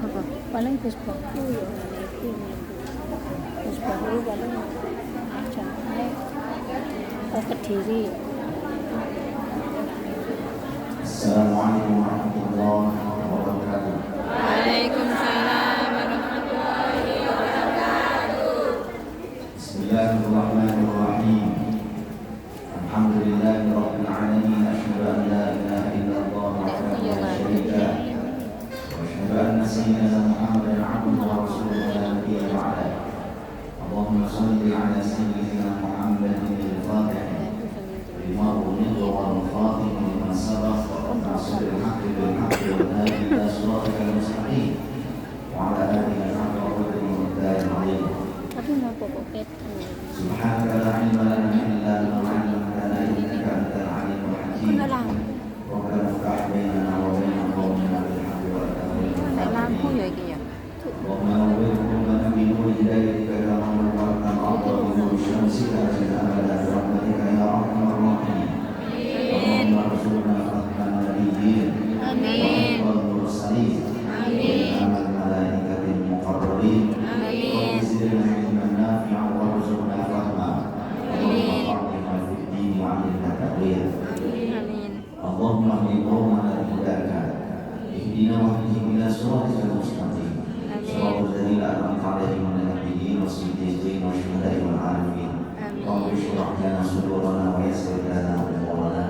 Apa? Paling Facebookku ya itu Facebookku paling jangan Kediri. Assalamualaikum warahmatullahi wabarakatuh. Waalaikumsalam warahmatullahi wabarakatuh. Bismillahirrahmanirrahim. Alhamdulillahirabbil alamin. Asyhadu an la ilaha illallah wahdahu la syarika lah. Wa asyhadu anna sayyidana Muhammadan abduhu wa rasuluhu la nabiyya ba'dahu. Allahumma shalli ala sayyidina Muhammadin al-Fatih lima ughliqa wal khatimi lima sabaq nasrul haqqi bil haqqi wal hadi ila siratal mustaqim wa ala alihi haqqa qadrihi wa miqdarihi. Tapi mau pokok itu. Subhanaka la ilma lana illa ma 'allamtana innaka antal alimul hakim. Rabbana iftah bainana wa baina qawmina bil haqqi wa Nek lampu anta ya iki ya. Allahumma nawwir qulubana bi nuri hidayatika kama nawwarta al-ardha bi nuri syamsika abada bi rahmatika ya arhamar rahimin. Allahumma arzuqna fahman nabiyyin Amin. wa mursalin amin wa malaikatil muqarrabin amin. Zidna ilman nafi'an warzuqna fahma Allahumma fa'alna fid din wa 'allimna ta'wil. Amin. Allahumma qawmana hidaka ihdina wahdihim ila siratal mustaqim. Siratal ladzina an'amta 'alaihim minan nabiyyin was-siddiqin wasyuhada'i wal 'alimin. Rabbi shrah lana sudurana wa yassir lana umurana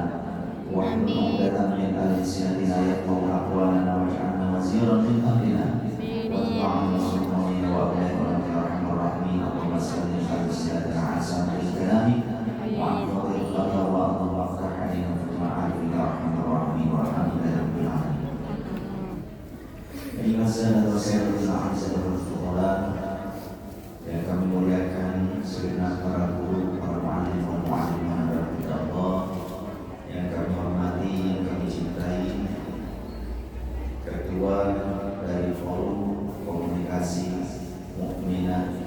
wahlul 'uqdatam min alsinatina yafqahu aqwalana waj'alna waziran min amrina warfa'na sultana wa abna'ina wa anta arhamar rahimin. Allahumma salli ala sayyidina Hasan al-kalami wa aqdil qadar wa Allahu aftah alaina fil ma'arif ya arhamar rahimin walhamdulillahi rabbil alamin. Ayyuhas sahadat wa sayyidul a'izzatul fuqara yang kami muliakan segenap para guru, para mu'allim dan mu'allimah dari Allah yang kami hormati, yang kami cintai, ketua dari forum komunikasi mukminah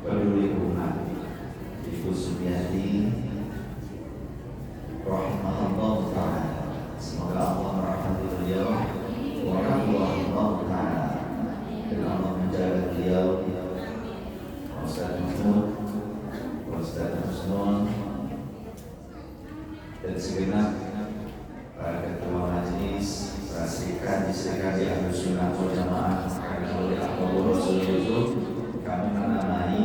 peduli umat Ibu Subyati rahimahullah ta'ala. Semoga Allah merahmati beliau wa rahimahullah ta'ala dan Allah menjaga beliau, Ustaz Mahmud, Ustaz Husnul dan segenap para ketua majelis, para serikandi Ahlus Sunnah wal Jamaah. Karena oleh Allah Rasul itu kami menamai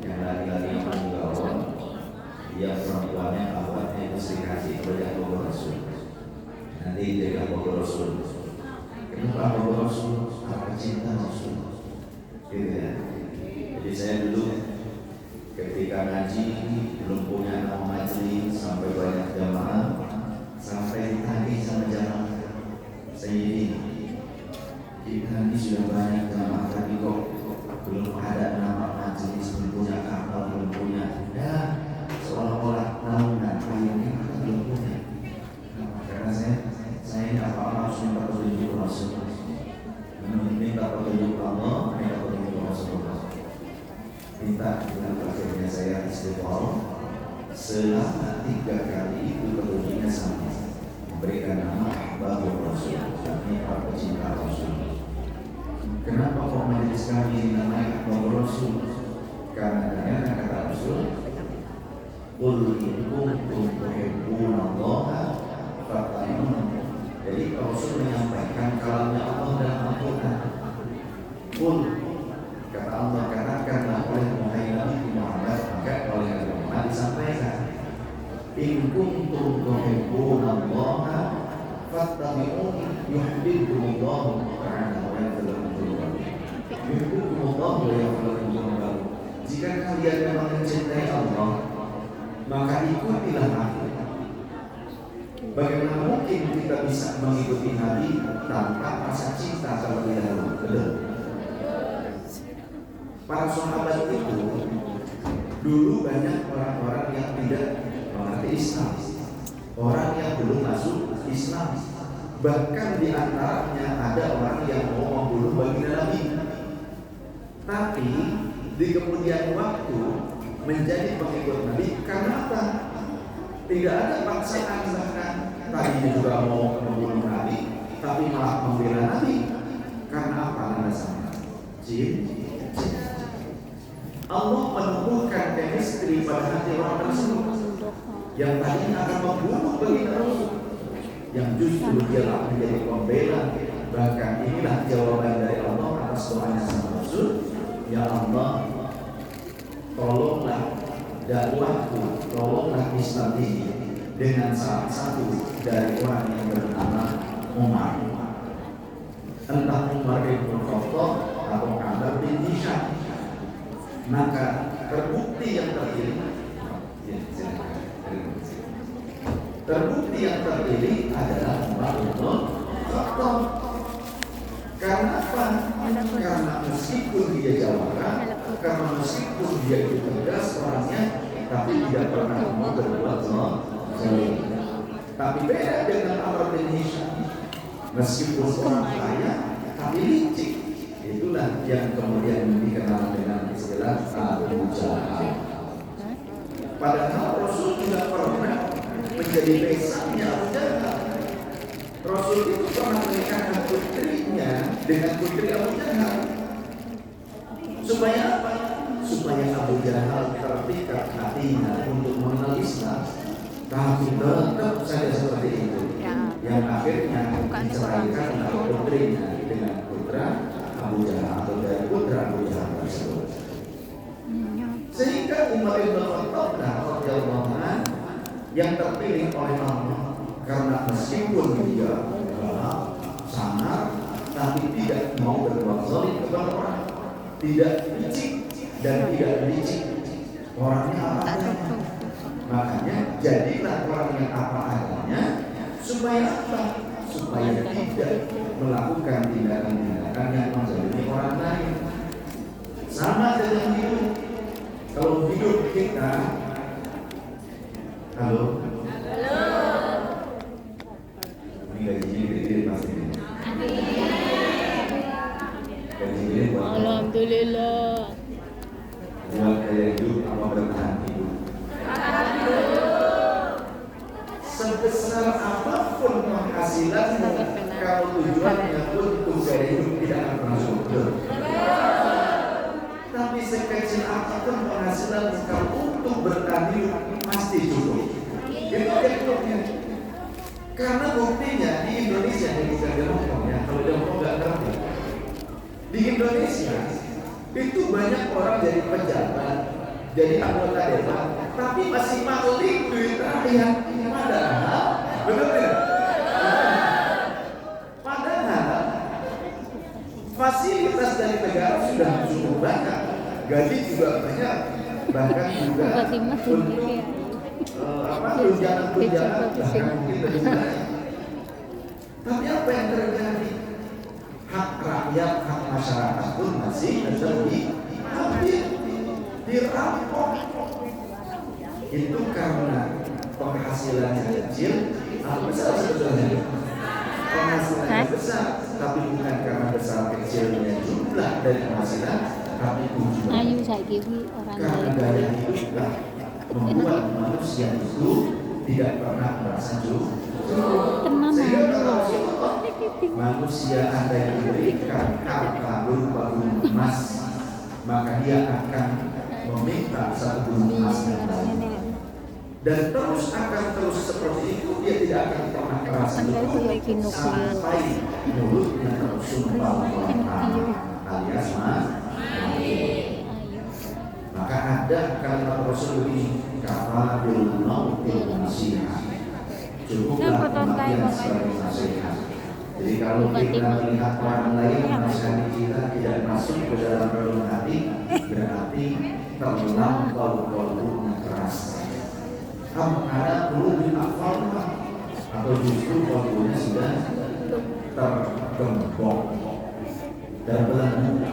yang laki-laki yang menggaul, yang perempuannya awalnya itu serikandi oleh Allah Rasul. Nanti dari Allah Rasul. Kenapa Allah Rasul? Karena cinta Rasul. Gitu ya. Jadi saya dulu ketika ngaji belum punya nama majelis sampai banyak jamaah, sampai ditagih sama jamaah Sayyidina, kita ini sudah banyak jamaah tapi kok belum ada nama majelis, belum punya kapal, belum punya, dan seolah-olah naungan kliennya kita belum punya. Karena saya ini apa-apa harus minta petunjuk Rasul, minta petunjuk Allah, minta petunjuk Rasulullah. Minta dengan akhirnya saya istighfar selama 3 kali itu petunjuknya sama, memberikan nama Ahbabur Rasul, kami para pecinta Rasul. Kenapa kok majelis kami dinamai Ahbabur Rasul? Karena ternyata kata Rasul, qul in kuntum tuhibbunallaha fattabi'uni. Jadi Rasul menyampaikan kalamnya Allah dalam Al-Quran. Qul, kata Allah, katakanlah oleh Nabi Muhammad, maka oleh Nabi Muhammad disampaikan, in kuntum tuhibbunallaha fattabi'uni yuhibbukumullahu ta'ala wa yaghfir lakum dzunubakum. Yuhibbukumullahu wa yaghfir lakum dzunubakum. Jika kalian memang mencintai Allah, maka ikutilah aku. Bagaimana mungkin kita bisa mengikuti Nabi tanpa rasa cinta terlebih dahulu? Betul. Para sahabat itu dulu banyak orang-orang yang tidak mengerti Islam, orang yang belum masuk Islam. Bahkan di antaranya ada orang yang mau membunuh baginda Nabi. Tapi di kemudian waktu menjadi pengikut Nabi. Karena apa? Tidak ada paksaan, bahkan tadinya juga mau membunuh Nabi, tapi malah membela Nabi. Karena apa alasannya? Allah menumbuhkan chemistry pada hati orang tersebut yang tadinya akan membunuh baginda Rasul, yang justru dialah menjadi pembela. Bahkan inilah jawaban dari Allah atas doanya sang Rasul, ya Allah, tolonglah dakwahku, tolonglah Islam ini dengan salah satu dari orang yang bernama Umar, entah Umar bin Khattab atau Amr bin Hisham. Maka terbukti yang terpilih adalah Umar bin Khattab. Karena apa? Karena meskipun dia jawara, karena meskipun dia itu tegas orangnya, tapi tidak pernah mau berbuat zalim. Tapi beda dengan Amr bin Hisham, meskipun orang kaya, tapi licik. Itulah yang kemudian dikenal dengan istilah Abu Jahal. Padahal Rasul juga pernah menjadi besannya Abu Jahal. Rasul itu pernah menikahkan putrinya dengan putri Abu Jahal. Supaya apa? Supaya Abu Jahal terpikat hatinya untuk mengenal Islam. Tapi tetap saja seperti itu. Yang akhirnya diceraikan oleh putrinya dengan putra Abu Jahal atau dari putra Abu Jahal tersebut. Sehingga Umar bin Khattab radhiyallahu anhu yang terpilih oleh Allah, karena meskipun dia sangar, tapi tidak mau berbuat zalim kepada orang, tidak licik dan tidak licik, orangnya apa adanya. Makanya jadilah orang yang apa adanya, supaya apa? Supaya tidak melakukan tindakan-tindakan yang menzalimi orang lain. Sama dengan hidup. Kalau hidup kita, halo, ini gajinya gede pasti. Gajinya buat Alhamdulillah. Buat gaya hidup apa bertahan hidup. Sebesar apapun penghasilanmu, kalau tujuannya untuk gaya hidup tidak akan pernah cukup. Tapi sekecil apapun penghasilanmu, kalau untuk bertahan hidup pasti cukup. Itu cukupnya. Karena buktinya di Indonesia, ini bukan di Hongkong ya, kalau di Hongkong nggak ngerti. Di Indonesia itu banyak orang jadi pejabat, jadi anggota dewan, tapi masih maling duit rakyat. Padahal, betul tidak? Padahal fasilitas dari negara sudah cukup banyak, gaji juga banyak, bahkan juga untuk tunjangan bahkan mungkin lebih banyak. Tapi apa yang terjadi? Hak rakyat, hak masyarakat pun masih tetap diambil, dirampok. Itu karena penghasilannya kecil atau besar sebetulnya. Penghasilannya besar, tapi bukan karena besar kecilnya jumlah dari penghasilan, tapi tujuan. Ayu saiki orang Karena gaya hiduplah membuat manusia itu tidak pernah merasa cukup. Sehingga kalau manusia Anda yang diberikan harta berupa gunung emas, maka dia akan meminta satu gunung emas yang lain. Dan terus akan terus seperti itu, dia tidak akan pernah merasa cukup sampai mulutnya tersumpah alias maka ada kalimat Rasul ini, kafadul mautil nasihat, cukuplah kematian sebagai nasihat. Jadi kalau kita melihat orang lain menasihati kita tidak masuk ke dalam relung hati, berarti terlampau kalbunya keras. Ada perlu diakalkan, atau justru kalbunya sudah tergembok dan belenggu.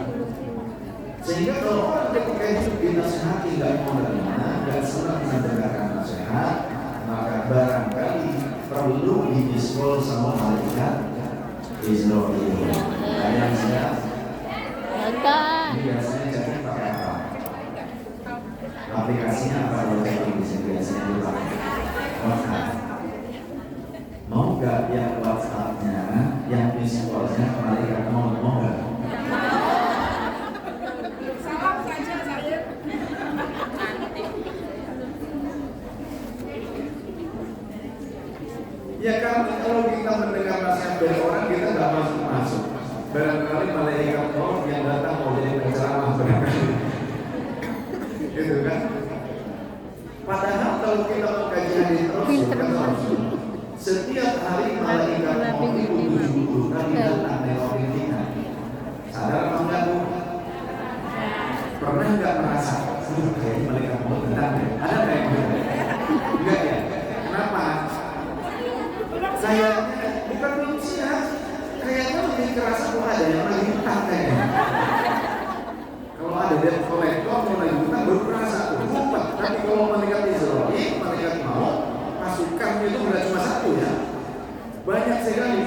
Sehingga kalau orang ketika hidup dinasihati tidak mau menerima dan senang mendengarkan nasihat, maka barangkali perlu didiskol sama malaikat Israel. Yang saya biasanya jadi pakai apa? aplikasinya apa kalau chatting di sini biasanya dipakai? WhatsApp. Mau nggak yang WhatsApp-nya, yang visualnya malaikat mau nggak? Salam saja saya. Ya karena kalau kita mendengar nasihat dari orang kita nggak masuk. Barangkali malaikat maut yang datang mau jadi penceramah barangkali. Gitu kan? Padahal kalau kita mengkaji hadis Rasul, setiap hari malaikat maut itu 70 kali datang nengokin kita. Sadar apa enggak Bu? Pernah nggak merasa, kayaknya malaikat maut datang deh? Ada nggak yang gitu? Enggak ya? Kenapa? Kayaknya bukan manusia, kayaknya lebih kerasa kalau ada yang lagi hutang kayaknya. Kalau ada debt collector yang lagi hutang baru kerasa tuh, ngumpet. Tapi kalau malaikat Israel, malaikat maut, pasukannya itu bukan cuma satu ya, banyak sekali.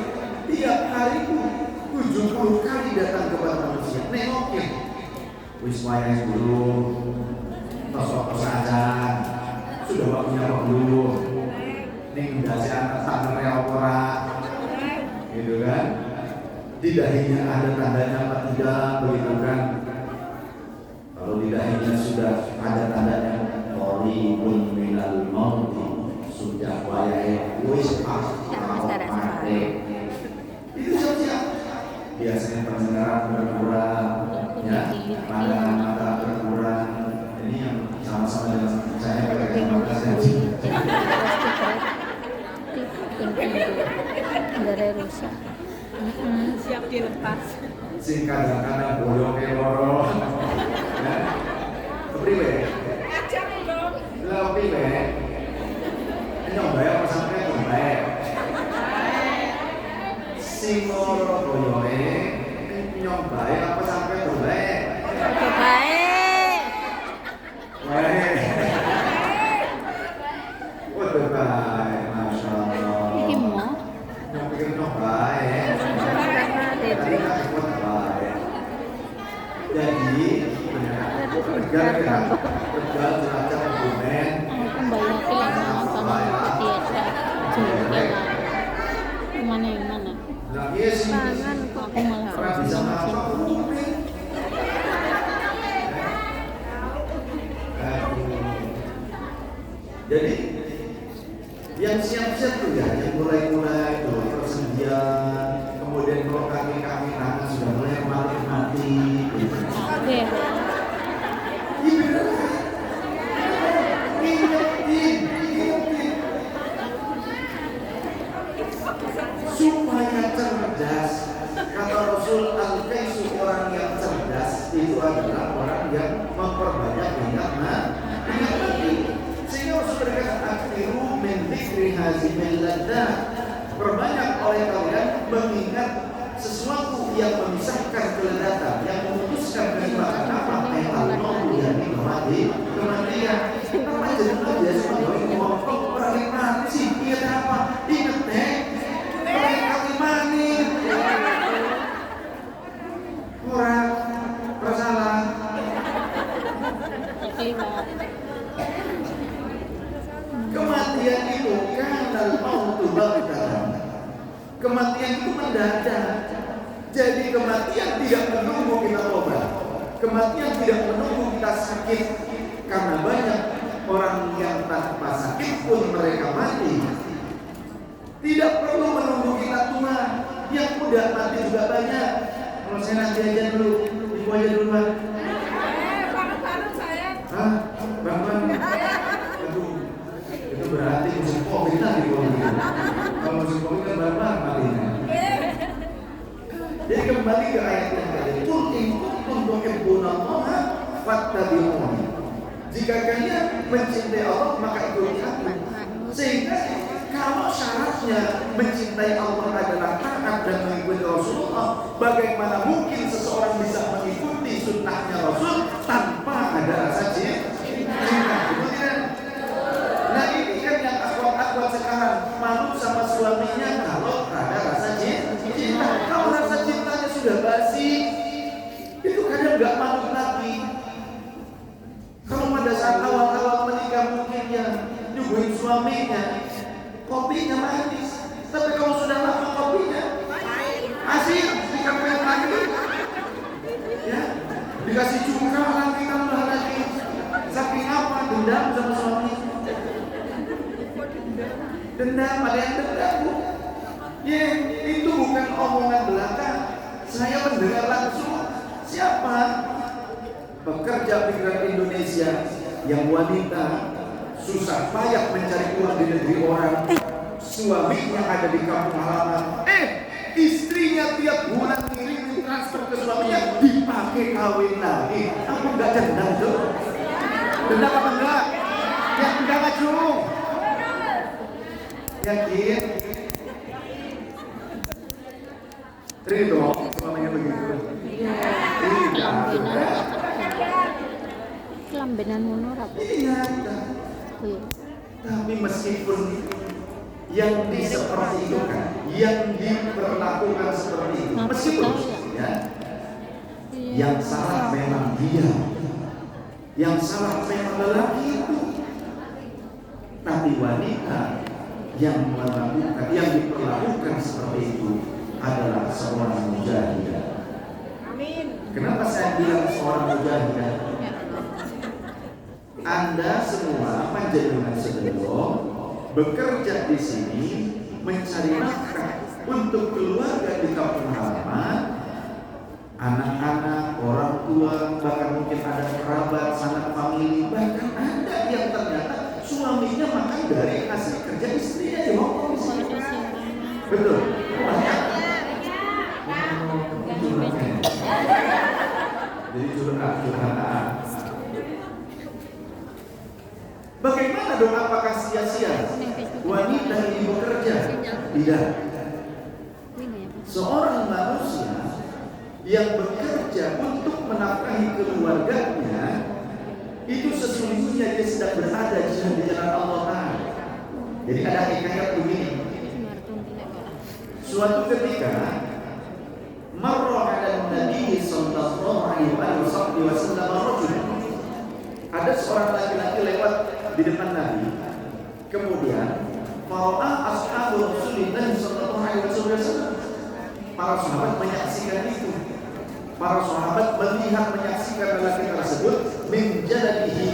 Tiap hari 70 kali datang kepada manusia, nengokin. Wis wayah dulu, tos aja, sudah waktunya apa belum? Ning dasi anak tangan reopora, gitu kan? Di dahinya ada tandanya apa tidak, begitu kan? Kalau di dahinya sudah ada tandanya Qoribun minal mauti, sudah wayah wis mati. Itu siap-siap. Biasanya pendengaran berkurang, ya, pandangan mata berkurang. Ini yang sama-sama dengan saya pakai mata saya. Darah rusak. Siap dilepas. Sing kadang-kadang bodohnya loro. Ya. Kepriwe? Jangan dong. Lah kepriwe? Nyoba apa sampai nyoba. Sing loro bodohe nyoba apa sampai nyoba. Baik. Baik. Udah baik, Masya Allah. Iki mau. Yang pikir nyoba Jadi kan buat baik. Jadi gara-gara kerja derajat dokumen Aku bayar kehilangan sama biasa. Mana yang mana? nah iya sih Aku malah karena harus bisa mesin. apa dokumen. Jadi yang siap-siap tuh ya, yang mulai-mulai itu persendian, kemudian kalau kaki-kaki tangan sudah mulai mati. Oke. Supaya cerdas, kata Rasul al-Kaisu, orang yang cerdas itu adalah orang yang memperbanyak ingat mati. Sehingga Rasul berkata, akhiru min dzikri hazimil laddah, perbanyak oleh kalian mengingat sesuatu yang memisahkan kelezatan, yang memutuskan kenikmatan apa? Al-maut, yakni kematian. Apa jadi biasa ngomong orang yang mati, ingat apa? Ingat kali mani. Kurang bersalah. Kematian itu kanal mautu baghtatan. Kematian itu mendadak. Jadi kematian tidak menunggu kita tobat. Kematian tidak menunggu kita sakit. Karena banyak orang yang tanpa sakit pun mereka mati. Tidak perlu menunggu kita tua. Yang muda mati juga banyak. Kalau saya nanti aja dulu, ibu aja dulu Bang. Bareng-bareng saya. Hah? Bang? Aduh, itu berarti musim COVID lagi kalau musim COVID kan bareng matinya. Jadi kembali ke ayat yang tadi. Qul in kuntum tuhibbunallaha fattabi'uni. Jika kalian mencintai Allah maka ikuti aku. Sehingga kalau syaratnya mencintai Allah adalah taat dan mengikuti Rasulullah, bagaimana mungkin seseorang bisa mengikuti sunnahnya Rasul tanpa ada rasa cinta? Betul tidak? Nah ini kan yang akwat-akwat sekarang, malu sama suaminya kalau ada rasa cinta. Kalau rasa cintanya sudah basi, itu kadang nggak malu lagi. Kalau pada saat awal suaminya kopinya manis, tapi kalau sudah lama kopinya asin, dikasih lagi, ya, dikasih cuka lagi tambah lagi. Saking apa? Dendam sama suami. Dendam, ada yang dendam, Bu. Ya, itu bukan omongan belaka. Saya mendengar langsung. Siapa? Pekerja migran Indonesia yang wanita susah payah mencari uang di negeri orang, suaminya ada di kampung halaman. Istrinya tiap bulan ngirim transfer ke suaminya dipakai kawin lagi. Apa enggak dendam tuh? Dendam apa enggak? Ya enggak ngacung. Yakin? Ridho suaminya begitu. Kelambenan ngono ra. Iya. Tapi meskipun yang disepertikan, yang diperlakukan seperti itu, meskipun ya, yang salah memang dia, yang salah memang lelaki itu, tapi wanita yang melakukan, yang diperlakukan seperti itu adalah seorang mujahidah. Amin. Kenapa saya bilang seorang mujahidah? Anda semua panjenengan sedherek bekerja di sini mencari nafkah untuk keluarga di kampung halaman, anak-anak, orang tua, bahkan mungkin ada kerabat, sanak famili, bahkan ada yang ternyata suaminya makan dari hasil kerja istrinya di Hongkong. Betul? Banyak. Jadi curhat. Bagaimana dong, apakah sia-sia wanita ini bekerja? Tidak. Seorang manusia yang bekerja untuk menafkahi keluarganya itu sesungguhnya dia sedang berada di jalan Allah Ta'ala. Jadi ada hikayat begini. Suatu ketika marra 'ala Nabi sallallahu alaihi wasallam ada seorang laki-laki lewat di depan Nabi. Kemudian fara'a ashabu Rasulillah sallallahu alaihi wasallam. Para sahabat menyaksikan itu. Para sahabat melihat menyaksikan lelaki tersebut min jaladihi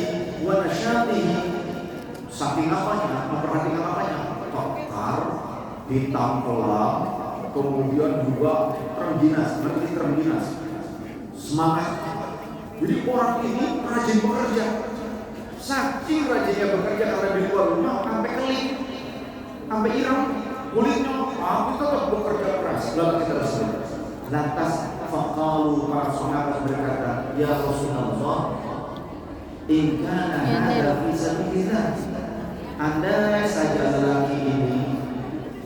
wa nasyatihi. Saking apanya? Memperhatikan apanya? Tokar, hitam kelam, kemudian juga terengginas, semangat. Jadi orang ini rajin bekerja. Saking rajinnya bekerja karena di luar rumah sampai keling, sampai irang kulitnya, tapi tetap bekerja keras. Lalu kita tersebut. Lantas faqalu, para sahabat berkata, ya Rasulullah, in kana hadza fi sabilillah. Andai saja lelaki ini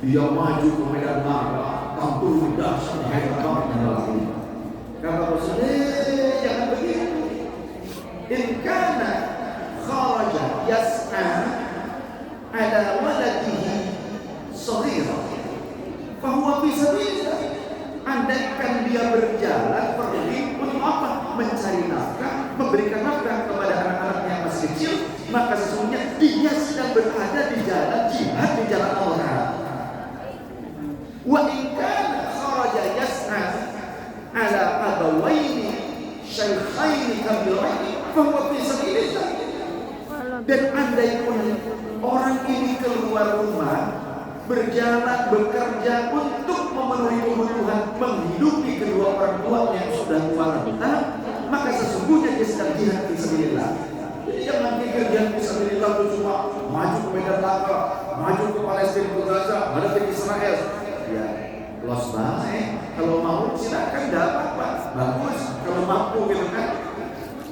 dia maju ke medan marah, tampil dahsyat hebat banget lelaki ini. Kata Rasulullah, jangan begitu. In kana kharaja yas'a ala waladihi shaghira fa huwa fi sabilillah. Andaikan dia berjalan pergi untuk apa? Mencari nafkah, memberikan nafkah kepada anak-anak yang masih kecil, maka sesungguhnya dia sedang berada di jalan jihad, di jalan Allah. Wa in kana kharaja yas'a ala abawaini shaykhaini kabiraini fa huwa fi sabilillah. Dan andai pun orang ini keluar rumah, berjalan, bekerja untuk memenuhi kebutuhan menghidupi kedua orang tua yang sudah tua renta, maka sesungguhnya dia sedang jihad fisabilillah. Jadi jangan pikir jihad fisabilillah itu cuma maju ke medan laga, maju ke Palestina, ke Gaza, hadapin Israel. Ya, los banget. Kalau mau silakan, tidak apa-apa, bagus kalau mampu gitu kan.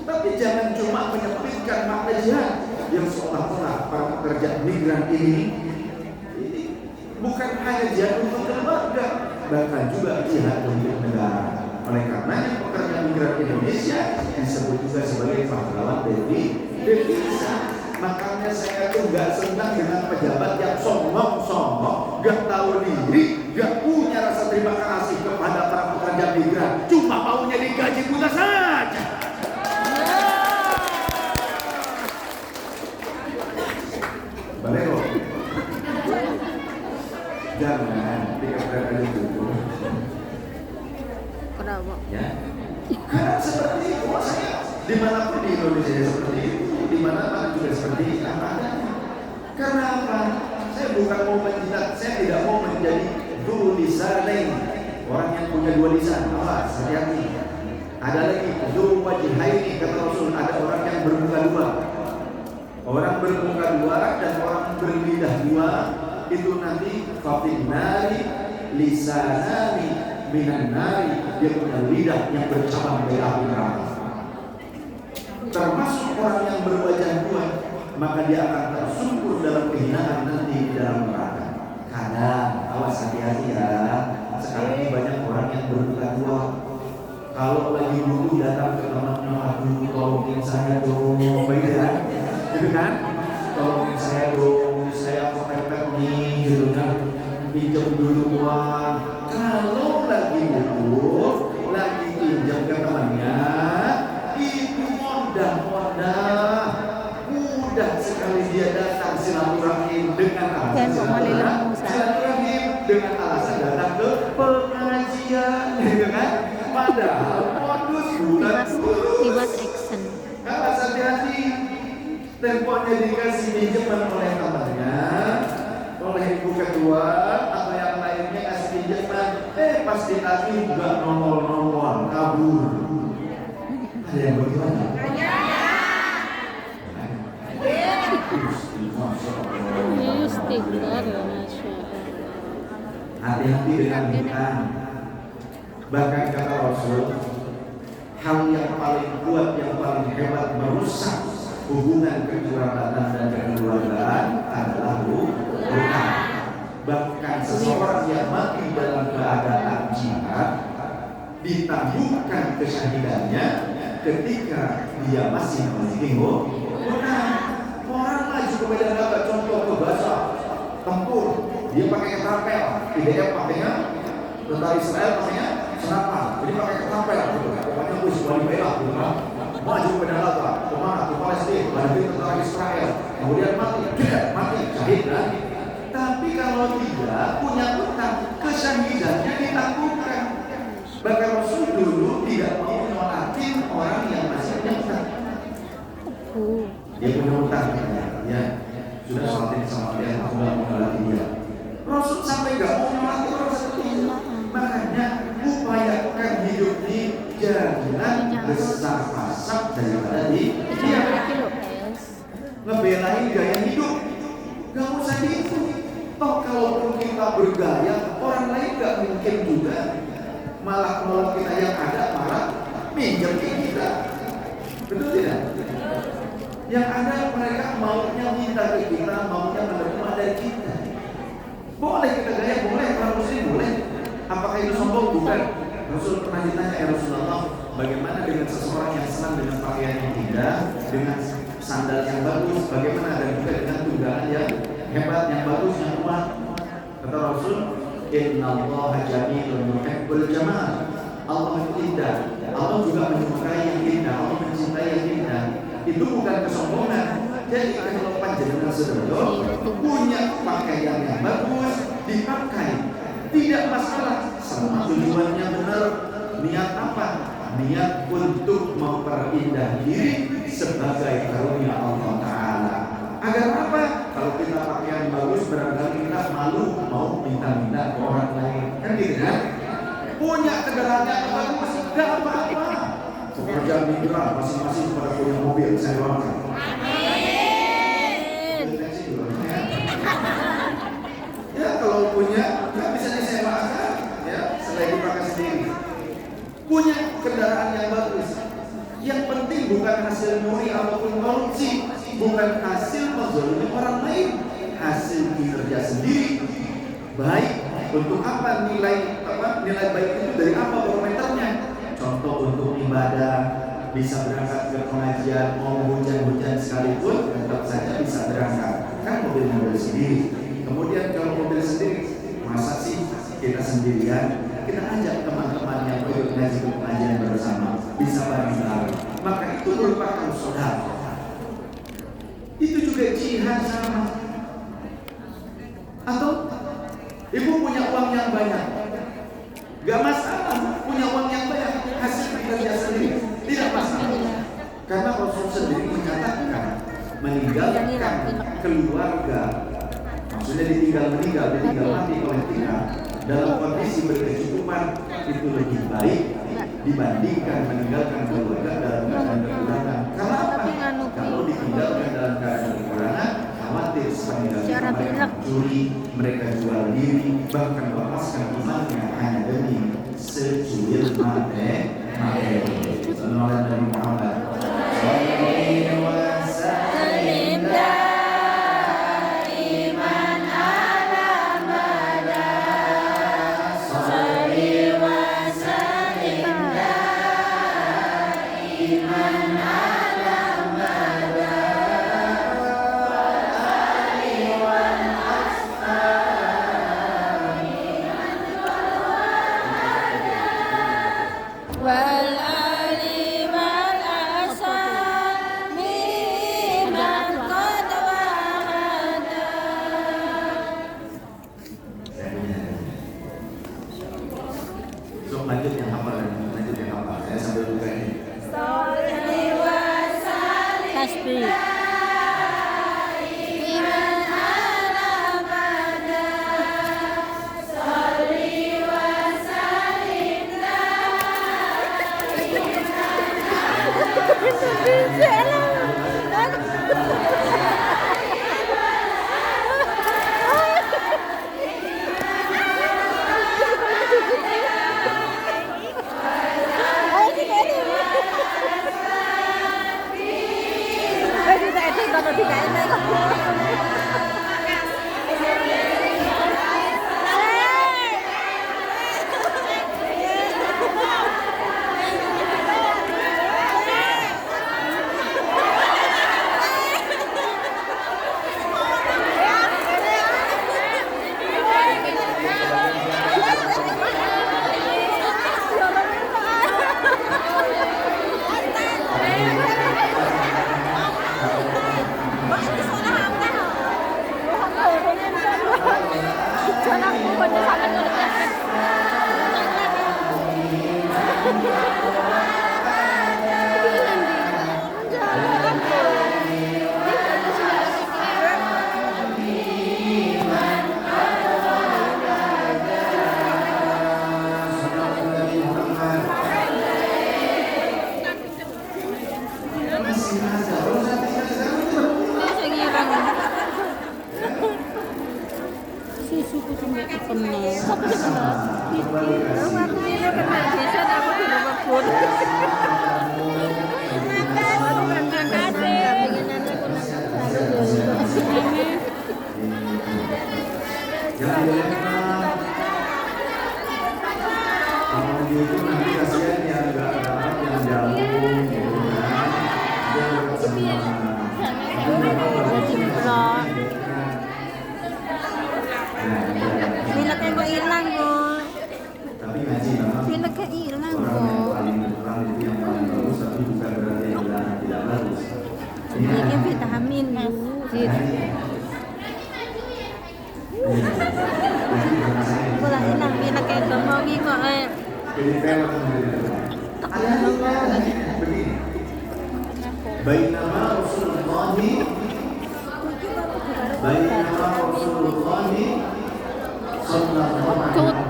Tapi jangan cuma menyempitkan makna jihad yang seolah-olah para pekerja migran ini bukan hanya jihad untuk keluarga, bahkan juga jihad untuk negara. Oleh karenanya pekerja migran Indonesia disebut juga sebagai pahlawan devisa. Makanya saya tuh gak senang dengan pejabat yang sombong, gak tahu diri, gak punya rasa terima kasih kepada para pekerja migran, cuma maunya digaji buta saja. Balero. Jangan dikatakan itu. Kenapa? Ya. Karena seperti itu, maksudnya dimanapun di Indonesia seperti itu, dimana-mana juga seperti itu. Karena apa? Saya bukan mau menjilat, saya tidak mau menjadi dua lisan lain. Orang yang punya dua lisan, awas, hati-hati. Ada lagi dua wajihaini, kata Rasul, ada orang yang bermuka dua. Orang bermuka dua dan orang berlidah dua itu nanti fafin nari lisanani minan nari, dia punya lidah yang bercabang dari api neraka. Termasuk orang yang berwajah dua, maka dia akan tersungkur dalam kehinaan nanti di dalam neraka. Kadang, awas hati-hati ya. Sekarang ini banyak orang yang bermuka dua. Kalau lagi butuh datang ke temannya, aduh tolongin saya dong, begitu ya, gitu kan? Tolongin saya dong, saya kepepet nih, gitu kan? Pinjam dulu uang. Kalau lagi butuh, lagi pinjam ke temannya, itu mudah sekali dia datang silaturahim dengan alasan silaturahim dengan alasan datang ke pengajian, gitu kan? Padahal modus bulan Tibas action. Awas hati-hati. Teleponnya dikasih pinjaman oleh temannya, oleh ibu ketua atau yang lainnya kasih pinjaman, pas ditagih nggak nongol kabur. Ada yang bagaimana? Istighfar ya, Masya Allah. Hati-hati dengan hutang. Bahkan kata Rasul, hal yang paling kuat, yang paling hebat merusak hubungan kekerabatan dan kekeluargaan adalah hutang. Bahkan seseorang yang mati dalam keadaan jihad ditangguhkan kesyahidannya ketika dia masih memiliki hutang. Orang maju ke medan laga, contoh ke Gaza, tempur, dia pakai ketapel, IDF pakainya, tentara Israel pakainya senapan, jadi pakai ketapel, gitu. Pokoknya bus wali merah, gitu kan? Maju ke medan laga, kemana? Ke Palestina, menghadapi tentara Israel, kemudian mati, syahid kan? Tapi kalau tidak punya hutang, kesyahidannya ditangguhkan. Bahkan Rasul dulu tidak mau menyolatin orang yang masih punya hutang. Dia punya hutang, ya sudah sholatin sama dia, sudah menyolati dia. Rasul sampai nggak mau menyolati orang seperti itu. Makanya upayakan hidup ini jangan besar pasak daripada dia ngebelain gaya hidup. Gak usah gitu. Toh kalaupun kita bergaya, orang lain gak mungkin juga. Malah kalau kita yang ada malah minjem kita. Betul tidak? Yang ada mereka maunya minta ke kita, maunya menerima dari kita. Boleh kita gaya, boleh. Orang muslim boleh. Apakah itu sombong? Bukan. Rasul pernah ditanya, ya Rasulullah, bagaimana dengan seseorang yang senang dengan pakaian yang indah, dengan sandal yang bagus, bagaimana dan juga dengan tunggangan yang hebat, yang bagus, yang kuat? Kata Rasul, Innallaha jamilun yuhibbul jamal. Allah itu indah. Allah juga menyukai yang indah. Allah mencintai yang indah. Itu bukan kesombongan. Jadi kalau panjenengan sedulur punya pakaian yang bagus, dipakai, tidak masalah. Sama tujuannya benar. Niat apa? Niat untuk memperindah diri sebagai karunia Allah Ta'ala. Agar apa? Kalau kita pakaian bagus, barangkali kita malu mau minta-minta ke orang lain. Kan gitu kan? Punya kendaraan yang bagus, gak apa-apa. Pekerjaan migran masing-masing pada punya mobil, saya doakan. Ya kalau punya, nggak bisa disewakan, ya selain dipakai sendiri. Punya kendaraan yang bagus. Yang penting bukan hasil nyuri ataupun korupsi, bukan hasil menzalimi orang lain, hasil kinerja sendiri. Baik untuk apa nilai baik itu dari apa barometernya? Contoh untuk ibadah, bisa berangkat ke pengajian, mau hujan-hujan sekalipun tetap saja bisa berangkat. Kan mobil sendiri. Kemudian kalau mobil sendiri, masa sih kita sendirian? Kita ajak teman-teman yang ikut ngaji ke pengajian bersama, bisa bareng-bareng. Maka itu merupakan saudara. Itu juga jihad sama. meninggalkan keluarga, maksudnya ditinggal mati oleh Tuhan dalam kondisi berkecukupan itu lebih baik dibandingkan meninggalkan keluarga dalam keadaan kekurangan. Karena apa? Kalau ditinggalkan dalam keadaan kekurangan, khawatir sepeninggal mereka mencuri, mereka jual diri, bahkan melepaskan imannya hanya demi secuil materi. Sallallahu alaihi Muhammad. Lanjut yang hafal. Saya sambil buka ini. Tasbih. Ini vitamin Pula hilang bila kayak domongi kok Bainama Rasulullah sallallahu alaihi wasallam.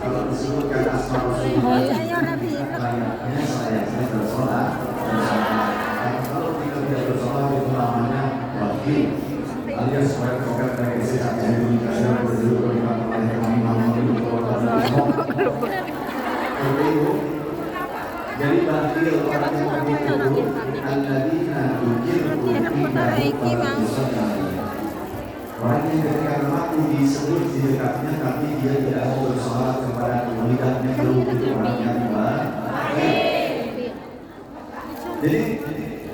Kalau disebutkan asma Rasulullah, layaknya saya bersolat. Kalau kita tidak bersolat itu namanya wakil. Alias program dari kesehatan yang dikasih berjudul oleh Imam jadi bakil orang yang begitu alladzina orang yang ketika mati disebut di dekatnya tapi dia tidak mau bersolat kepada lidahnya belum orang yang baik. Jadi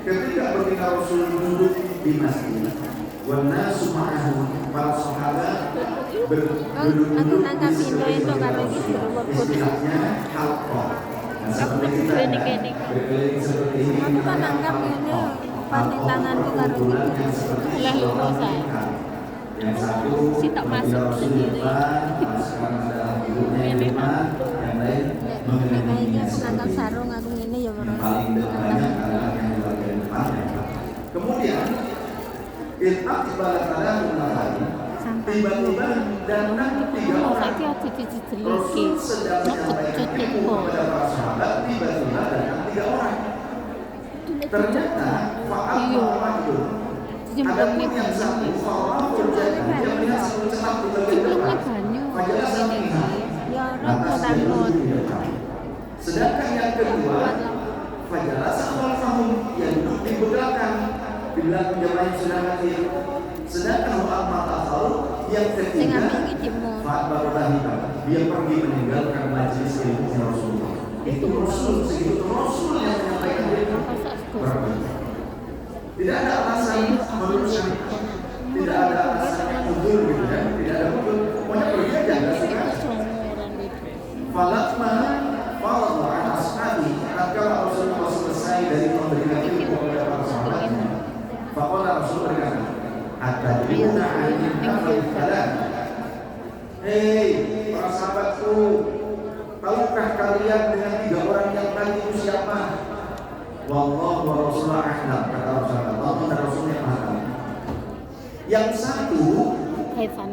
ketika ketika Rasul duduk di masjid, warna sumahu para sahabat berduduk di sebelah istilahnya halqah. Seperti kita berkeliling seperti ini, aku kan anggap ini panik tanganku karo gitu lah lupa yang satu si tak masuk sendiri sekarang adalah ibunya yang lain kayaknya aku nangkap sarung aku ini ya paling banyak adalah yang di bagian depan. Kemudian Tiba-tiba datang 3 orang. Rasul sedang menyampaikan ilmu kepada para sahabat, tiba-tiba datang 3 orang. Ternyata fa'amma itu. Adapun yang satu, fa'amma dia melihat satu cetak di bagian depan. Fajalah sampingnya. Lantas dia duduk di depan. Sedangkan yang kedua, fajalah sa'amahum, yang duduk di belakang. Di belakang jamaah yang sudah hadir. Sedangkan Muhammad Al-Faruq yang ketiga, dia pergi meninggalkan majelis ilmu Rasulullah. Itu Rasul, segitu Rasul yang menyampaikan ilmu. Tidak ada alasan menurut saya, tidak ada alasan yang mundur gitu ya, tidak ada mundur. Pokoknya pergi aja, nggak suka. Falatma, falatma ashabi. Tatkala Rasulullah selesai dari memberikan ilmu kepada para sahabatnya, faqala Rasul berkata, atadruna anil kalam. Hei para sahabatku, tahukah kalian dengan 3 orang yang tadi itu siapa? Wallahu wa rasulullah a'lam, kata Rasulullah. Allah dan Rasulnya maha. Yang satu,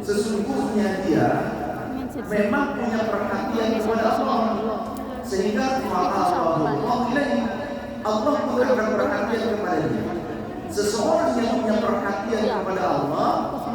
sesungguhnya dia memang punya perhatian kepada Allah, sehingga Allah memberikan perhatian kepada dia. Seseorang yang punya perhatian kepada Allah,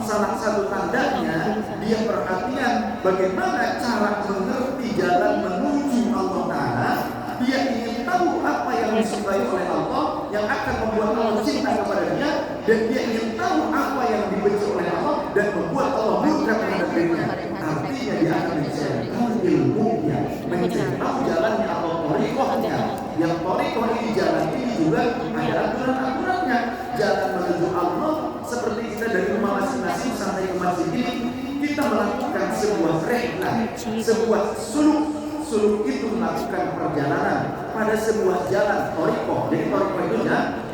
salah satu tandanya dia perhatian bagaimana cara mengerti jalan menuju Allah Ta'ala. Dia ingin tahu apa yang disukai oleh Allah, yang akan membuat Allah cinta kepada dia, dan dia ingin tahu apa yang dibenci oleh Allah dan membuat Allah murka terhadap dirinya. Artinya dia akan mencari ilmunya, mencari tahu jalannya Allah, thariqahnya. Yang thariqah ini, jalan ini juga ada aturan-aturannya. Jalan menuju Allah seperti kita dari rumah masing-masing sampai ke masjid ini, kita melakukan sebuah rehlah, sebuah suluk. Suluk itu melakukan perjalanan pada sebuah jalan thariqah. Jadi thariqah itu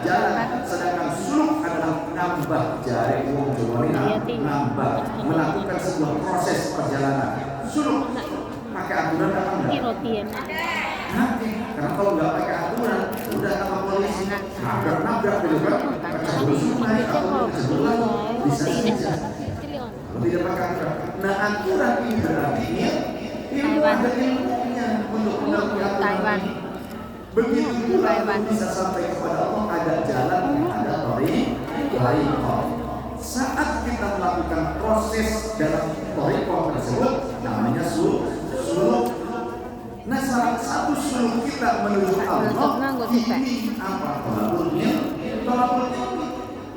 jalan, sedangkan suluk adalah nambah jari wong Jawa ini, nambah melakukan sebuah proses perjalanan. Suluk pakai aturan apa enggak? Nanti, karena kalau nggak pakai aturan, udah sama polisi nabrak gitu kan, kecebur sungai atau kecebur bisa saja. Kalau tidak pakai aturan, nah aturan ini berarti ilmu ada ilmunya untuk mengerti aturan. Begitu pula bisa sampai kepada Allah, ada jalan, ada thariqah. Saat kita melakukan proses dalam thariqah tersebut, namanya suluk. Nah, salah satu suluk kita menuju Allah ini apa? Tolabul ilmi.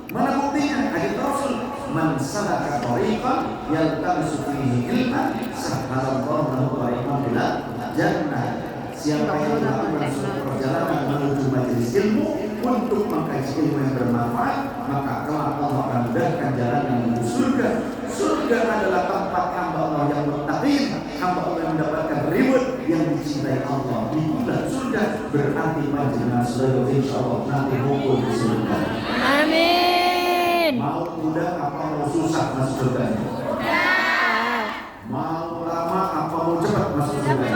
Mana buktinya? Hadits Rasul, man salaka thariqan yaltamisu fihi ilman sahhalallahu lahu thariqan ila jannah. Siapa yang melakukan suatu perjalanan menuju majelis ilmu untuk mengkaji ilmu yang bermanfaat, maka kelak Allah akan mudahkan jalan menuju surga. Surga adalah tempat hamba Allah yang muttaqin, hamba Allah yang mendapatkan reward yang dicintai Allah. Itulah surga, berarti panjenengan surga insyaallah nanti kumpul di surga. Amin. Mau mudah apa mau susah masuk surga? Mau lama apa mau cepat masuk surga?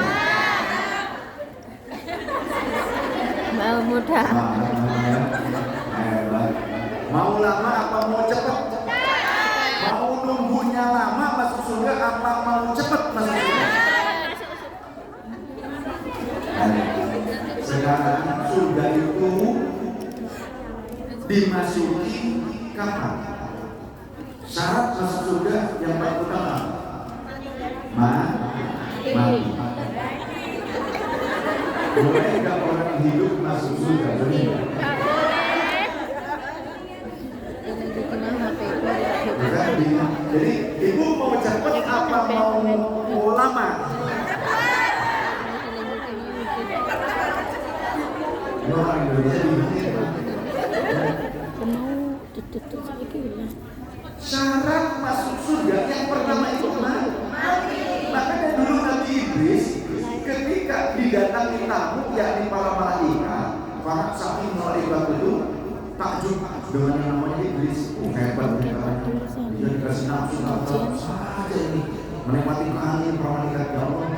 Mau mudah. Mau lama apa mau cepat? Mau nunggunya lama masuk surga apa mau cepat masuk surga? Sekarang surga itu dimasuki kapan? Syarat masuk surga yang paling utama mati. Boleh nggak orang hidup masuk surga? Boleh. Jadi ibu mau cepat apa mau lama? Orang Indonesia syarat masuk surga yang pertama itu mati. Makanya dulu Nabi Idris ketika didatangi tamu yakni para malaikat, para saking malaikat itu takjub dengan yang namanya Idris. Hebat mereka. Dia dikasih nafsu saja ini menikmati kehadiran para malaikat. Ya Allah,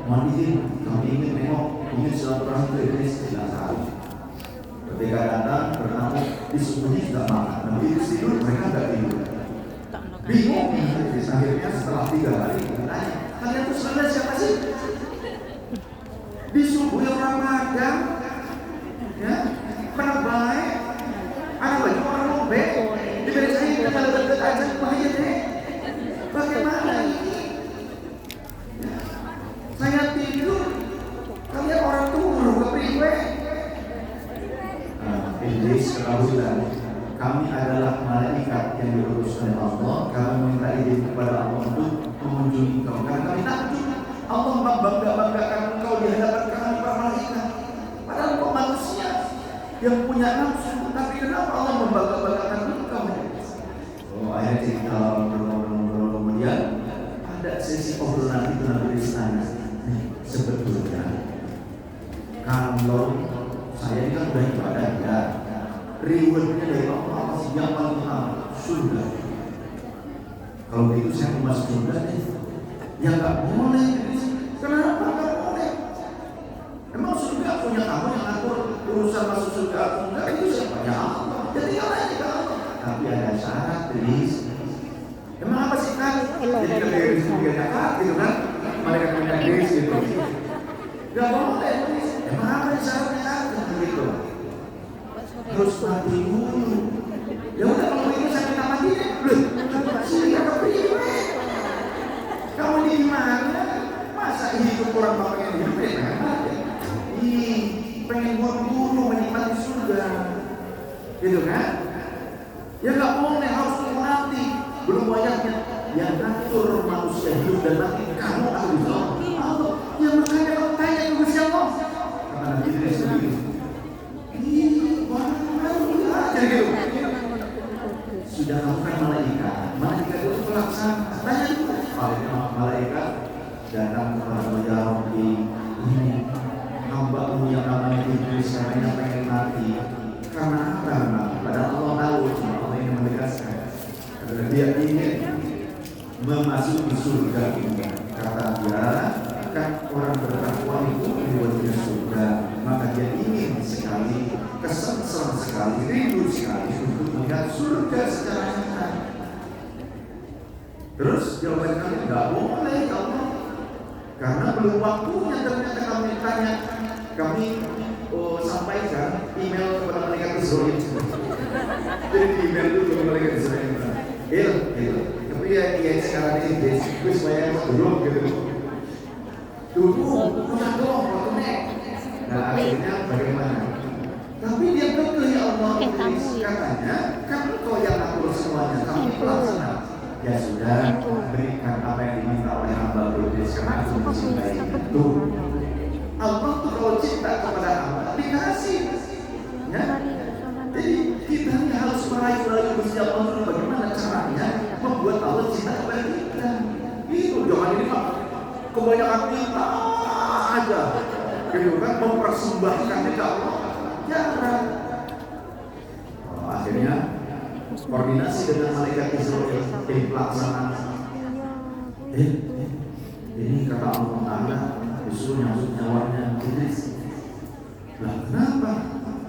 mohon izin kami ingin nengok, ingin silaturahmi ke Idris. Tidak tahu. Ketika datang bertamu disuguhi sudah makan. Nabi Idris tidur, mereka tidak tidur. Bingung. Akhirnya setelah 3 hari ditanya, kalian tuh sebenarnya siapa sih? Disuguhi orang magang, ya, orang baik, anak baju orang lombe, diberi saya dengan dekat aja bahaya deh. Bagaimana ini? Ya, saya tidur, kalian orang turun ke priwe. Iblis ketahuilah, kami adalah malaikat yang diutus oleh Allah. Kami minta izin kepada Allah untuk mengunjungi kau. Karena kami takut Allah membanggakan engkau di hadapan kami para malaikat. Padahal kau manusia yang punya nafsu, tapi kenapa Allah membanggakan engkau? Oh, akhirnya cerita kemudian ada sesi obrolan itu nanti di sana. Sebetulnya kalau saya ini kan udah ibadah ya, rewardnya dari Allah apa sih yang paling mahal? Surga. Kalau begitu saya mau masuk surga deh. Ya nggak boleh. Kenapa nggak boleh? Emang surga punya kamu yang ngatur urusan masuk surga atau enggak? Itu siapanya Allah. Jadi yang lain juga Allah. Tapi ada syarat, please. Emang apa sih kan? Jadi kalau dari surga dapat gitu kan? Mereka punya diri gitu. Nggak boleh, please. Emang apa syaratnya kan? Gitu. Harus mati dulu. Ya udah kalau itu saya minta mati deh. Loh, sini kata priwe. Kamu di mana? Masa hidup orang pengen hidup pengen mati? Pengen buru-buru menikmati surga, gitu kan? Ya nggak boleh, harus tunggu nanti. Belum banyaknya yang ngatur manusia hidup dan mati kamu atau Allah. Ya makanya kamu tanya ke Gusti Allah. Karena nanti dia sendiri. Sudah kamu kan malaikat itu pelaksana. Tanya dulu. Malaikat datang kepada Rabbi, ini hamba-Mu yang namanya Iblis katanya pengen mati. Karena apa? Padahal Allah tahu, cuma Allah yang menegaskan. Dia ingin memasuki surga ini. Kata dia, kan orang bertakwa itu dibuatnya surga, maka dia ingin sekali, kesengsem sekali, rindu sekali untuk melihat surga secara nyata. Terus jawaban kami nggak boleh ya Allah, karena belum waktunya. Ternyata kami tanya, kami sampaikan email kepada malaikat Israel. Jadi email dulu ke malaikat Israel. Tapi ya sekarang ini gue supaya belum gitu. Dulu punya dong waktunya. Nah akhirnya bagaimana? Tapi dia betul ya Allah, katanya kan kau yang atur semuanya, kami pelaksana. Ya sudah, berikan apa yang diminta oleh hamba Iblis karena aku mencintai itu. Allah tuh kalau cinta kepada hamba dikasih, ya. Jadi kita ini harus merayu-rayu Gusti Allah dulu bagaimana caranya membuat Allah cinta kepada kita. Itu jangan ini Pak, kebanyakan kita aja, gitu kan, mempersembahkan ke Allah. Jangan. Akhirnya koordinasi dengan malaikat Israel tim pelaksanaan. Ini kata Allah Taala justru nyambut nyawanya Iblis. Lah kenapa?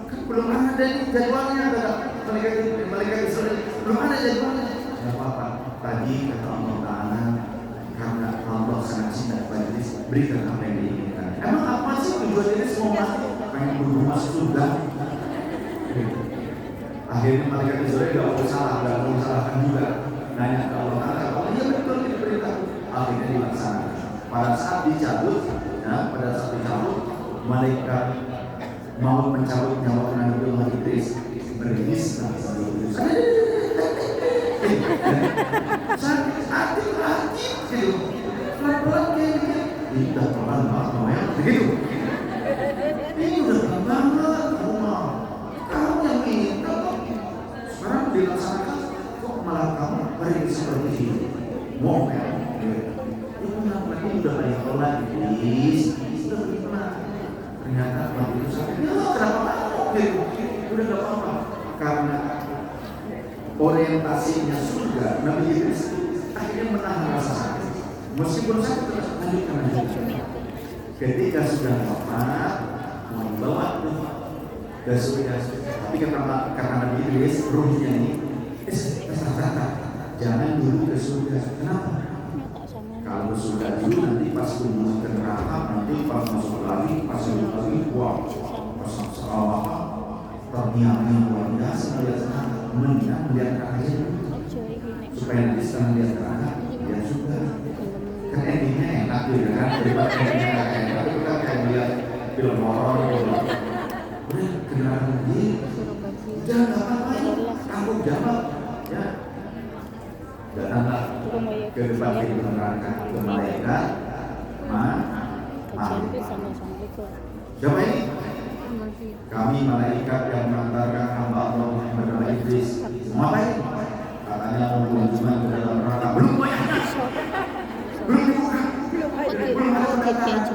Kan belum ada nih jadwalnya, ada malaikat Israel belum ada jadwalnya. Tidak apa-apa. Tadi kata Allah Taala karena Allah sangat cinta kepada Iblis, berikan apa yang diinginkan. Emang apa sih tujuan Iblis mau mati? Pengen buru masuk surga. Akhirnya malaikat Israel gak mau salahkan juga. Nanya ke Allah Taala, oh iya betul ini perintah. Akhirnya dilaksanakan. Pada saat dicabut, malaikat mau mencabut nyawa Nabi Idris, berbis Nabi Idris. Sakit hati, gitu. Pelan-pelan kayak gitu. Tidak pelan banget, begitu. Ini udah pelan banget, kamu yang minta. Sekarang dilaksanakan, kok malah kamu beri seperti ini? Mau ya? Itu kenapa ini udah banyak pelan, Iblis. Sudah berpelan. Ternyata waktu itu sampai, ya kenapa kamu? Udah gak apa-apa. Karena orientasinya surga, Nabi Idris akhirnya menahan rasa sakit. Meskipun sakit terus lanjutkan. Ketika sudah wafat, mau dibawa dan sudah. Tapi karena Nabi Idris ruhnya ini, jangan dulu ke surga. Kenapa? Kalau surga dulu nanti pas menuju ke neraka, nanti pas masuk lagi, pas masuk lagi, wah, pas awal ternyata luar biasa melihat neraka, mendingan melihat neraka supaya nanti setelah melihat neraka dia surga. Kan endingnya enak tuh ya kan, daripada endingnya nggak enak. Tapi kita kayak melihat film horor gitu. Udah kendaraan lagi, jangan ngapain, tanggung jawab, ya. Datanglah ke depan pintu neraka ke malaikat, siapa ini? Kami malaikat yang mengantarkan hamba Allah yang bernama Iblis. Ngapain? Katanya mau kunjungan ke dalam neraka. Belum bayarnya. Belum dibuka. Belum ada undangan.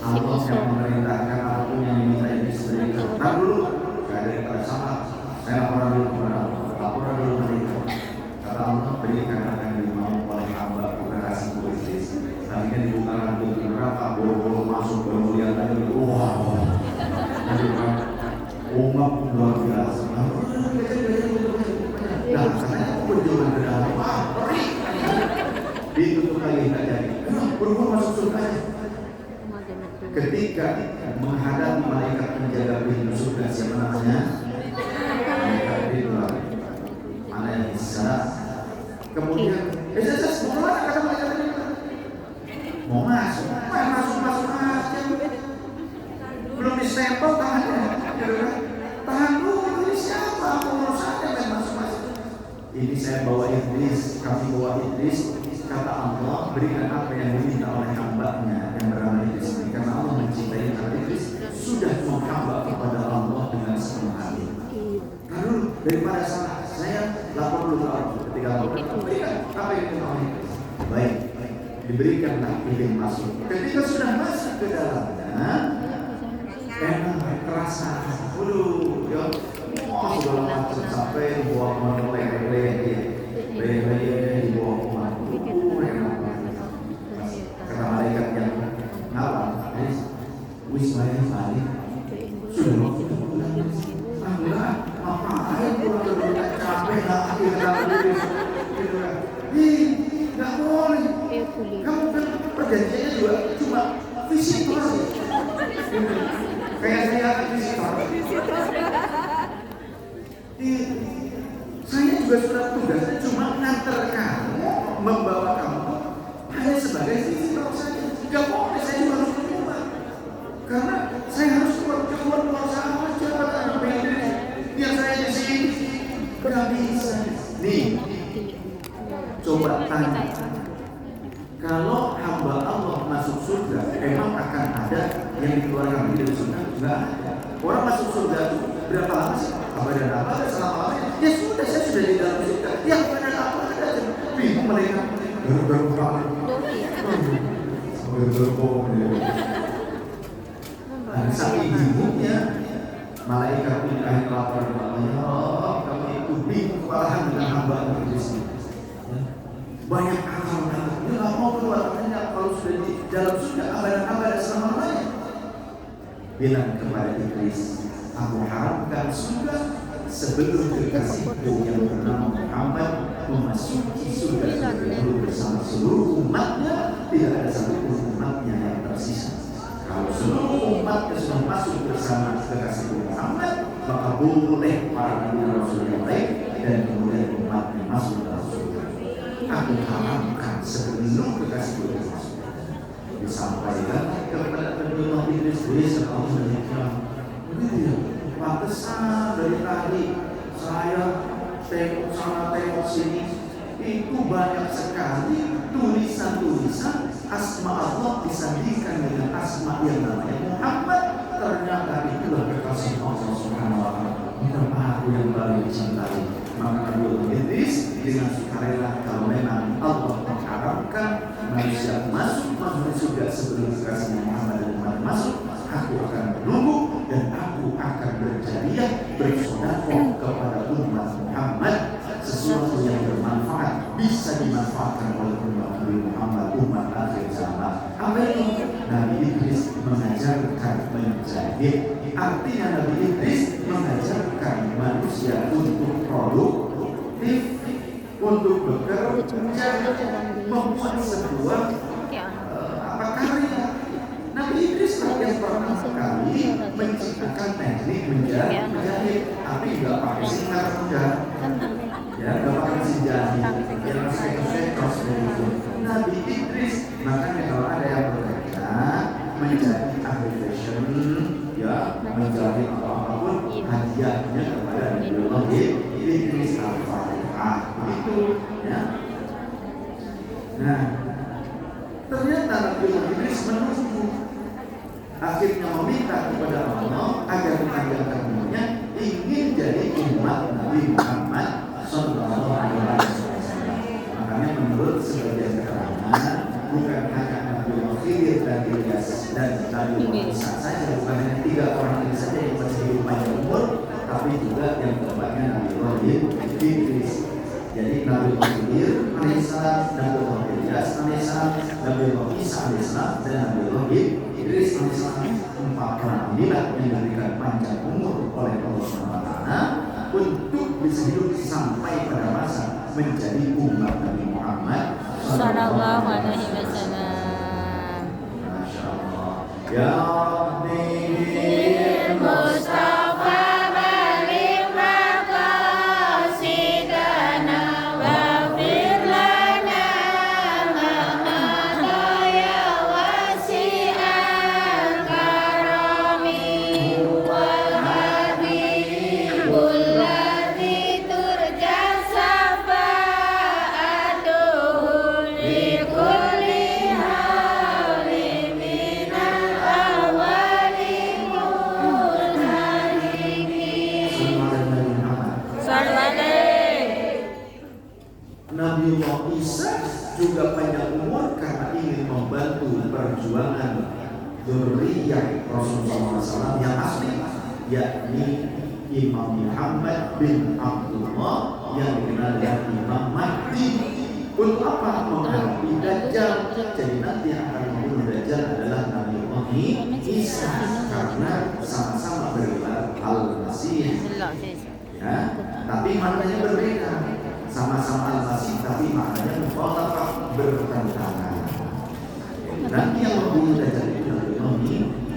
Allah yang memerintahkan apapun yang diminta Iblis berikan. Nah dulu, gak ada yang tersalah. Saya laporan dulu kepada Allah. Laporan dulu mereka. Kata Allah, berikan apa yang dimau oleh hamba kasih Iblis. Akhirnya dibuka pintu neraka, boro-boro masuk, baru melihat lagi. Wah, umat luar biasa. Nah, katanya kunjungan ke dalam. Wah, perih. Ditutup lagi tidak jadi. Buru-buru masuk surga. Ketika menghadapi malaikat penjaga pintu surga, siapa namanya? Malaikat pintu. Mana yang bisa? Kemudian, mau kemana kata malaikat pintu? Mau masuk aja. Belum distempel tangannya. Tahan dulu, ini siapa? Urusannya kan masuk. Ini saya bawa Iblis, kami bawa Iblis. Kata Allah, berikan apa yang diminta oleh hamba-Nya yang bernama Iblis ini. Karena Allah mencintai karena Iblis sudah menghamba kepada Allah dengan sepenuh hati. Lalu daripada salah, saya lapor dulu ke Allah. Ketika lapor, berikan apa yang diminta oleh Iblis. Baik, diberikanlah izin masuk. Ketika sudah masuk ke dalamnya, emang terasa, ya, segala macam sampai buah meleleh, di bawah kuman. Kata malaikat yang ngawal, wismanya balik, sudah waktu pulang. Enggak, apa-apa pulang capek lagi nggak boleh. Kamu kan perjanjiannya juga cuma visitor. Kayak saya visitor. Saya juga surat tugasnya cuma nganter kamu, membawa kamu hanya sebagai visitor saja. Gak boleh saya juga harus keluar. Karena saya harus keluar sama jabatan berbeda. Biar saya di sini gak bisa. Nih, coba tanya. Kalau hamba Allah masuk surga, emang akan ada yang dikeluarkan dari surga? Enggak ada. Orang masuk surga itu berapa lama sih? Abadan apa? Selama-lamanya? Ya sudah, saya sudah di dalam surga. Ya abadan apa? Ada. Bingung mereka. Baru-baru. Saking bingungnya, malaikat ini akhir lapor kepadanya, oh, kamu itu bingung kepalahan dengan hamba Iblis. Banyak akal dia nggak mau keluar, katanya kalau sudah di dalam surga abadan selama-lamanya. Bilang kepada Iblis, aku haramkan surga sebelum kekasihku yang bernama Muhammad memasuki surga dulu bersama seluruh umatnya. Tidak ada satupun umatnya yang tersisa. Kalau seluruh umatnya sudah masuk bersama kekasihku Muhammad, maka boleh para nabi rasul yang lain dan kemudian umatnya masuk dalam surga. Aku haramkan sebelum kekasihku masuk. Disampaikan kepada kedua Iblis serta Allah dan begitu ya. Pantesan dari tadi saya tengok sana tengok sini itu banyak sekali tulisan-tulisan asma Allah disandingkan dengan asma yang namanya Muhammad. Ternyata itulah kekasih Allah Subhanahu wa Ta'ala. Bukan aku yang paling dicintai. Maka kedua Iblis dengan sukarela kalau memang Allah mengharapkan manusia masuk surga sebelum kekasih Muhammad dan Muhammad masuk, aku akan menunggu dan aku akan berjariah bersedekah kepada umat Muhammad sesuatu yang bermanfaat bisa dimanfaatkan oleh umat Muhammad umat akhir zaman. Apa itu? Nabi Iblis mengajarkan menjahit. Artinya Nabi Iblis mengajarkan manusia untuk produk untuk bekerja membuat sebuah karya. Nabi Idris yang pertama kali menciptakan teknik menjahit, tapi nggak pakai sinar enggak, ya nggak pakai sinjadi, yang sekos itu. Nabi Idris makanya kalau ada yang bekerja menjadi ahli fashion, ya menjahit atau apapun, hadiahnya kepada Nabi Idris Al-Fatihah begitu, ya. Nah, ternyata Nabi Idris menunggu, akhirnya meminta kepada Allah agar mengajarkan umurnya ingin jadi umat Nabi Muhammad Sallallahu Alaihi Wasallam. Makanya menurut sebagian keterangan bukan hanya Nabi Khidir dan Ilyas dan Nabi Musa saja, bukan hanya 3 orang ini saja yang masih hidup panjang umur, tapi juga yang keempatnya Nabi Idris. Jadi Nabi Khidir alaihissalam, Nabi Ilyas alaihissalam, Nabi Isa alaihissalam, dan Nabi Idris alaihissalam. 4 orang inilah yang diberikan panjang umur oleh Allah SWT untuk bisa hidup sampai pada masa menjadi umat Nabi Muhammad Sallallahu Alaihi Wasallam. Masya Allah. Ya Rabbi Mustafa balik maqasidana waghfir lana ma ya wasi'al karami wal habibul ladzi turja safa'atuhu li kulli hawli minal awwali Nabiullah Isa juga panjang umur karena ingin membantu perjuangan dzurriyyah Rasulullah SAW yang asli, yakni Imam Muhammad bin Abdullah yang dikenal dengan Imam Mahdi. Untuk apa? Menghadapi Dajjal. Jadi nanti yang akan membunuh Dajjal adalah Nabiullah Isa karena sama-sama bergelar Al-Masih. Ya, tapi maknanya berbeda. Sama-sama Al-Masih tapi maknanya mukhalafah, bertentangan. Nanti yang membunuh Dajjal itu Nabiullah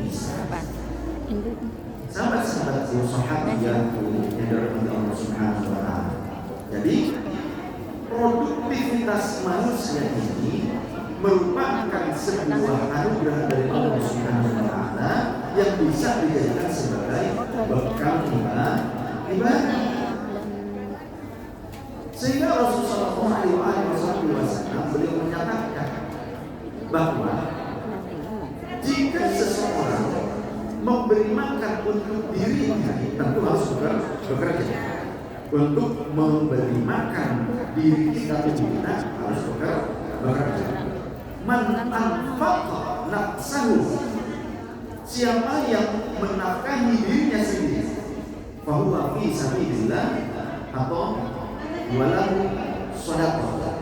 Isa. Sahabat-sahabat sahabat yang dirahmati Allah Subhanahu wa taala. Jadi produktivitas manusia ini merupakan sebuah anugerah dari Allah Subhanahu wa taala yang bisa dijadikan sebagai bekal ibadah. Sehingga Rasulullah SAW beliau menyatakan bahwa jika seseorang memberi makan untuk dirinya, tentu harus bekerja. Untuk memberi makan diri kita harus bekerja. Man anfaqa nafsahu, siapa yang menafkahi dirinya sendiri, fahuwa fi sabilillah atau walahu shadaqah,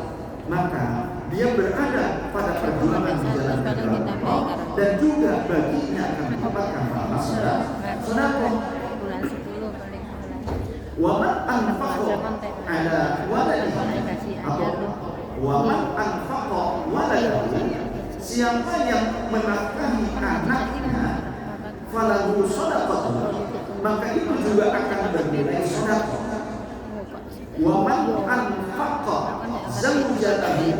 maka dia berada pada perjuangan di jalan Allah dan juga baginya akan mendapatkan pahala sedekah. Wa man anfaqa ala waladihi atau wa man anfaqa waladahu, siapa yang menafkahi anaknya, falahu shadaqah, maka itu juga akan bernilai sedekah. Wa man anfaqa zawjatahu,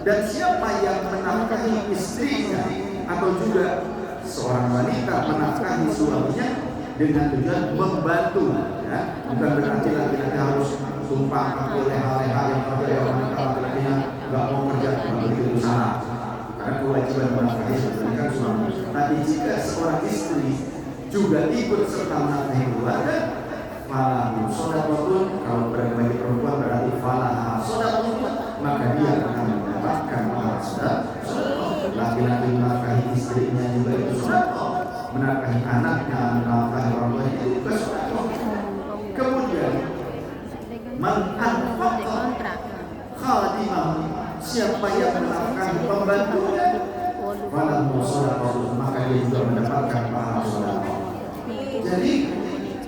dan siapa yang menafkahi istrinya atau juga seorang wanita menafkahi suaminya dengan tujuan membantu, ya, bukan berarti laki-laki harus tumpah oleh hal-hal yang terjadi wanita laki-lakinya nggak mau kerja, nggak begitu salah, karena kewajiban menafkahi sebenarnya suami. Tapi jika seorang istri juga ikut serta menafkahi keluarga, falahu shadaqatun, kalau bagi perempuan berarti falah shadaqatun, maka dia akan mendapatkan pahala sedekah. Laki-laki menafkahi istrinya juga itu sedekah, menafkahi anaknya, menafkahi orang tuanya itu juga sedekah. Kemudian man anfaqa khadimahu, siapa yang menafkahi pembantunya, falahu shadaqatun, maka dia juga mendapatkan pahala sedekah. Jadi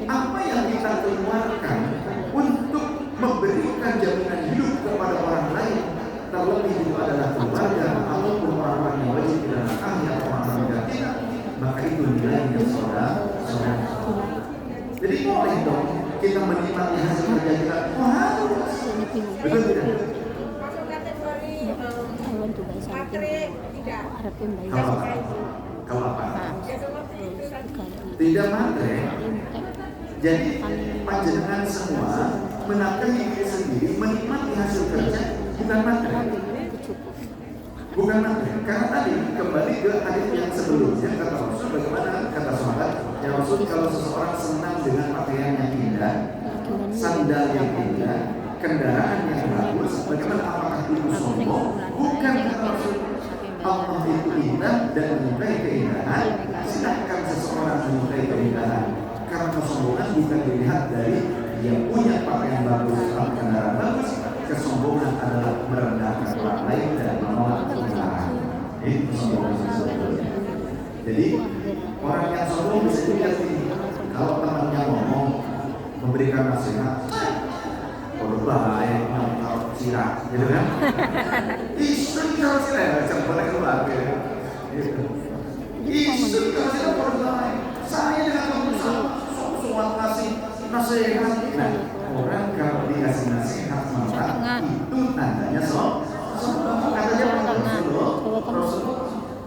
apa yang kita keluarkan untuk memberikan jaminan hidup kepada hasil kerja kita. Wah, harus. Betul tidak? Masuk kategori materi tidak. Kalau apa? Ya seperti itu tadi. Tidak materi. Jadi panjenengan semua menafkahi diri sendiri, menikmati hasil kerja, bukan materi. Bukan materi. Karena tadi kembali ke hadis yang sebelumnya, kata Rasul, bagaimana kata sahabat, ya Rasul, kalau seseorang senang dengan pakaian yang indah, sandal yang indah, kendaraan yang bagus, bagaimana, apakah itu sombong? Bukan, kata Rasul. Allah itu indah dan menyukai keindahan. Silahkan seseorang menyukai keindahan. Karena kesombongan bukan dilihat dari dia punya pakaian bagus atau kendaraan bagus. Kesombongan adalah merendahkan orang lain dan menolak kebenaran. Ini kesombongan sebetulnya. Jadi orang yang sombong bisa dilihat ini. Kalau temannya ngomong, memberikan nasihat, kalau baik, kalau sirah, gitu kan? Isu kalau sirah, jangan boleh keluar, gitu. Isu kalau sirah, kalau baik, saya dengan kamu sama, soal kasih nasihat. Nah, orang kalau dikasih nasihat maka itu tandanya sombong. Katanya Rasul.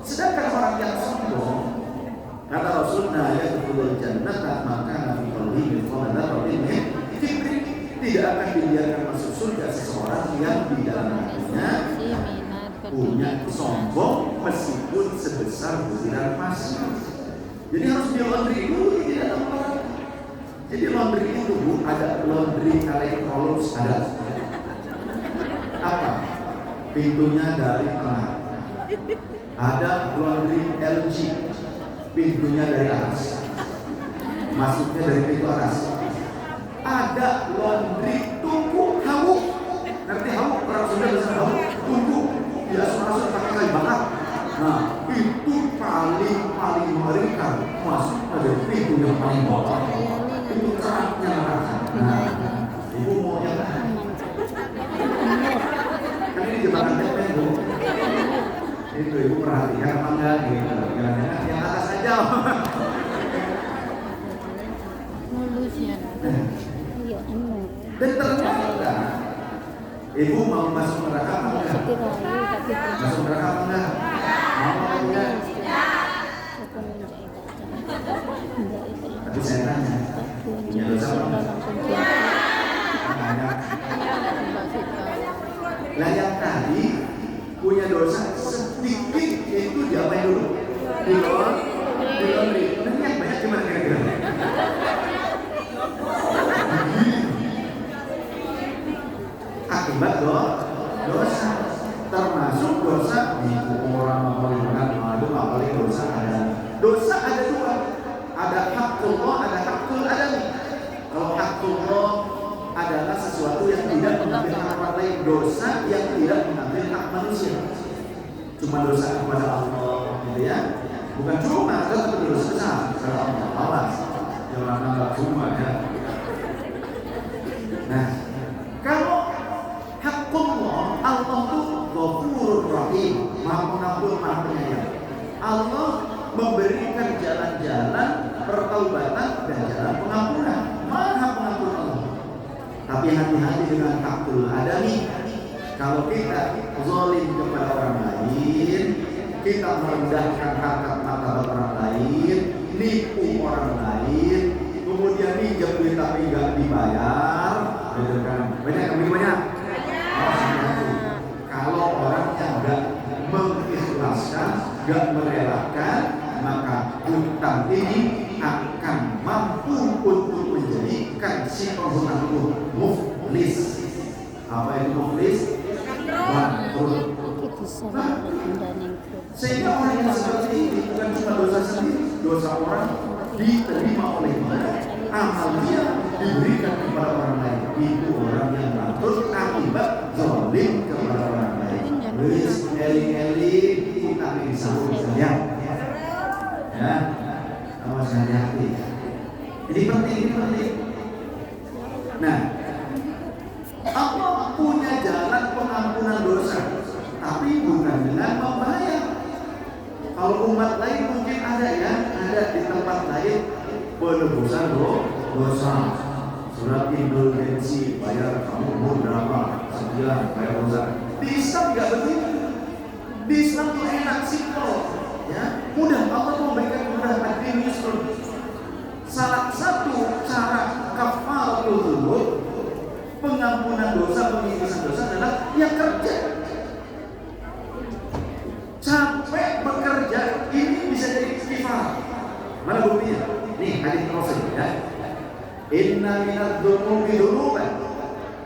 Sedangkan orang yang sombong, kata Rasul, ya betul jannah maka nabi qalbi min qadar min kibri, tidak akan dibiarkan masuk surga seseorang yang di dalam hatinya punya sombong meskipun sebesar butiran emas. Jadi harus di laundry dulu di dalam orang. Jadi laundry itu ada laundry Electrolux, ada apa? Pintunya dari tengah. Ada laundry LG, pintunya dari atas. Masuknya dari pintu atas. Ada laundry tungku hawuk. Ngerti hawuk? Orang Sunda bisa hawuk. Tungku. Biasa masuk pakai kayu bakar. Nah, itu paling mengerikan. Masuknya dari pintu yang paling bawah. Itu keraknya neraka. Nah, ibu mau yang mana? Kan ini jebakan tempe, Bu. Itu ibu perhatikan apa enggak gitu. Jangan-jangan yang atas aja. Mulusnya. Dan ternyata ibu mau masuk neraka apa enggak? Masuk neraka apa enggak? Mau apa enggak? Tapi saya tanya, punya dosa apa enggak? Lah yang tadi punya dosa sedikit itu diapain dulu? Di laundry. Nah yang banyak gimana kira-kira? Akibat dosa, termasuk dosa itu orang melihat itu apalagi dosa ada dua, ada hakullah, ada hakul adami. Kalau hakullah adalah sesuatu yang tidak mengambil hak orang lain, dosa yang tidak mengambil hak manusia, cuma dosa kepada Allah, gitu ya. Bukan cuma, tetap dosa besar kepada Allah. Awas, jangan anggap cuma ya. Nah, kalau hakullah, Allah itu Ghafurur Rahim, Maha Pengampun, Maha Penyayang. Allah memberikan jalan-jalan pertaubatan dan jalan pengampunan. Maha Pengampun Allah. Tapi hati-hati dengan hakul adami. Kalau kita zalim kepada orang lain, kita merendahkan harkat martabat orang lain, nipu orang lain, kemudian minjem duit tapi nggak dibayar, gitu kan? Banyak. Kalau orang yang nggak mengikhlaskan, nggak merelakan, maka hutang ini akan mampu untuk menjadikan si penghutang itu muflis. Apa itu muflis? Bangkrut. Sehingga orang yang seperti ini bukan cuma dosa sendiri, dosa orang diterima oleh dia, amal dia diberikan kepada orang lain. Itu orang yang bangkrut akibat zalim kepada orang lain. Wis eling-eling utang disambung saja. Ya, awas hati-hati. Ini penting. Nah, Allah punya jalan pengampunan dosa, tapi bukan dengan membayar. Kalau umat lain mungkin ada di tempat lain penebusan dosa. surat indulgensi, bayar kamu berapa, sekian, bayar dosa. Di Islam nggak begitu. Di Islam itu enak, simpel, ya, mudah. Allah memberikan mudah ad-din yusrun. Salah satu cara kafaratul dzunub, pengampunan dosa, penghidupan dosa adalah yang kerja. Capek bekerja ini bisa jadi kifarah. Mana buktinya? Nih hadis Rasul ya. Inna minadz dzunubi dzunuban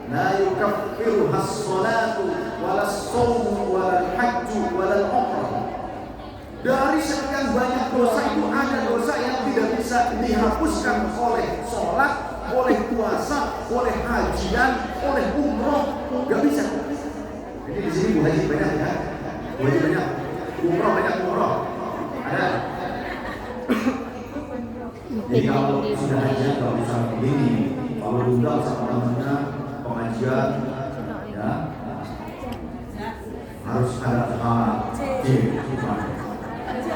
la yukaffiruha as-salatu wala as-shaumu wala al-hajju wala al-umrah. Dari sekian banyak dosa itu ada dosa yang tidak bisa dihapuskan oleh sholat, oleh puasa, oleh hajian, oleh umroh, nggak bisa. Jadi di sini Bu Haji banyak ya, Bu Haji banyak, umroh banyak, umroh ada. Jadi kalau sudah aja kalau bisa begini, kalau diundang sama temannya pengajian, ya harus ada H.J.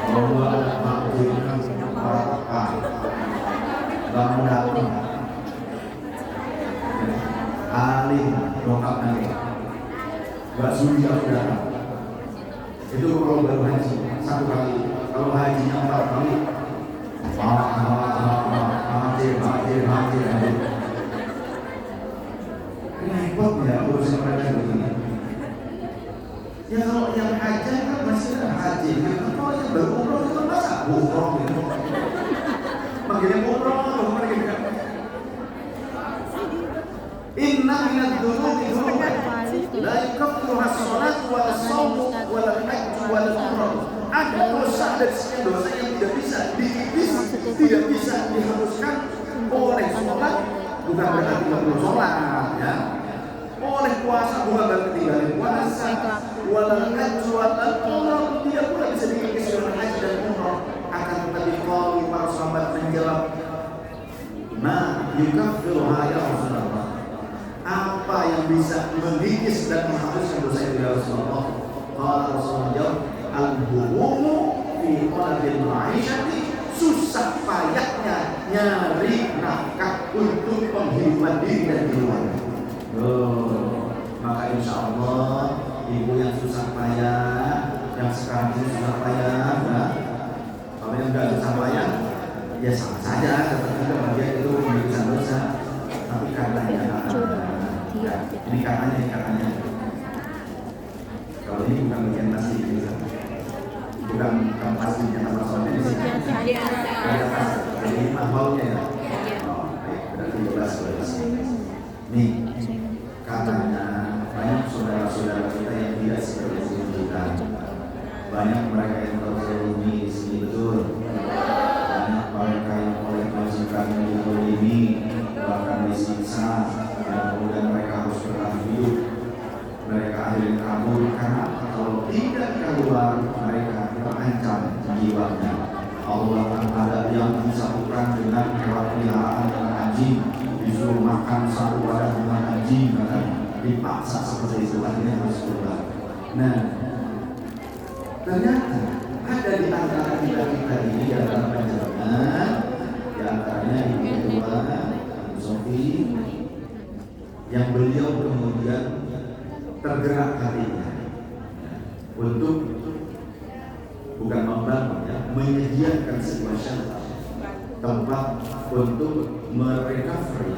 Kalau nggak ada H.J. kan barakah, nggak mau datang. Alim, dokap nanti, nggak sudi aku datang. Itu kalau baru haji satu kali, kalau hajinya 4 kali. Repot ya urusan mereka begini. Ya kalau yang haji kan masih ada haji, kalau yang baru umroh itu masa umroh gitu. Manggilnya umroh, bukan gitu. Inna minadz dzunubi dzunuban la yukaffiruha as-salatu wala as-shaumu wala al-hajju wala al-umrah. Ada dosa dari sekian dosa yang tidak bisa dikipis, tidak bisa dihapuskan oleh sholat, bukan berarti tidak perlu sholat, ya. Oleh puasa bukan berarti tinggalin puasa, walau haji walau umrah tidak pula bisa dikipis oleh haji dan umrah. Akan tetapi kalau para sahabat menjawab, ma yukaffiruha ya Rasulullah. Apa yang bisa mengikis dan menghapuskan dosa itu ya Rasulullah? Kalau Rasulullah jawab, al-humumu fi talabil ma'isyati, susah payahnya nyari nafkah untuk penghidupan diri dan keluarga. Maka insya Allah ibu yang susah payah, yang sekarang ini susah payah, nah, kalau yang nggak susah payah, ya sama saja. Tetap dia itu memiliki dosa, tapi karenanya ini katanya. Kalau ini bukan bagian pasti juga. Bukan pastinya sama soalnya di sini. Jadi mahbalnya ya. Oh, baik, berarti jelas. Nih, katanya banyak saudara-saudara kita yang tidak seperti kita. Banyak mereka yang terzalimi di sini, betul. Banyak mereka yang oleh majikan ini bahkan disiksa dan kemudian mereka harus bertahan hidup. Mereka akhirnya kabur karena kalau tidak keluar mereka terancam jiwanya. Allah akan ada yang disatukan dengan hewan peliharaan dengan anjing, disuruh makan satu wadah dengan anjing, dipaksa seperti itu, akhirnya harus keluar. Nah, ternyata ada di antara kita ini di antara penjelasan, di antaranya ibu kedua Sofi, yang beliau kemudian tergerak hatinya untuk bukan membangun ya, menyediakan sebuah shelter, tempat untuk merecovery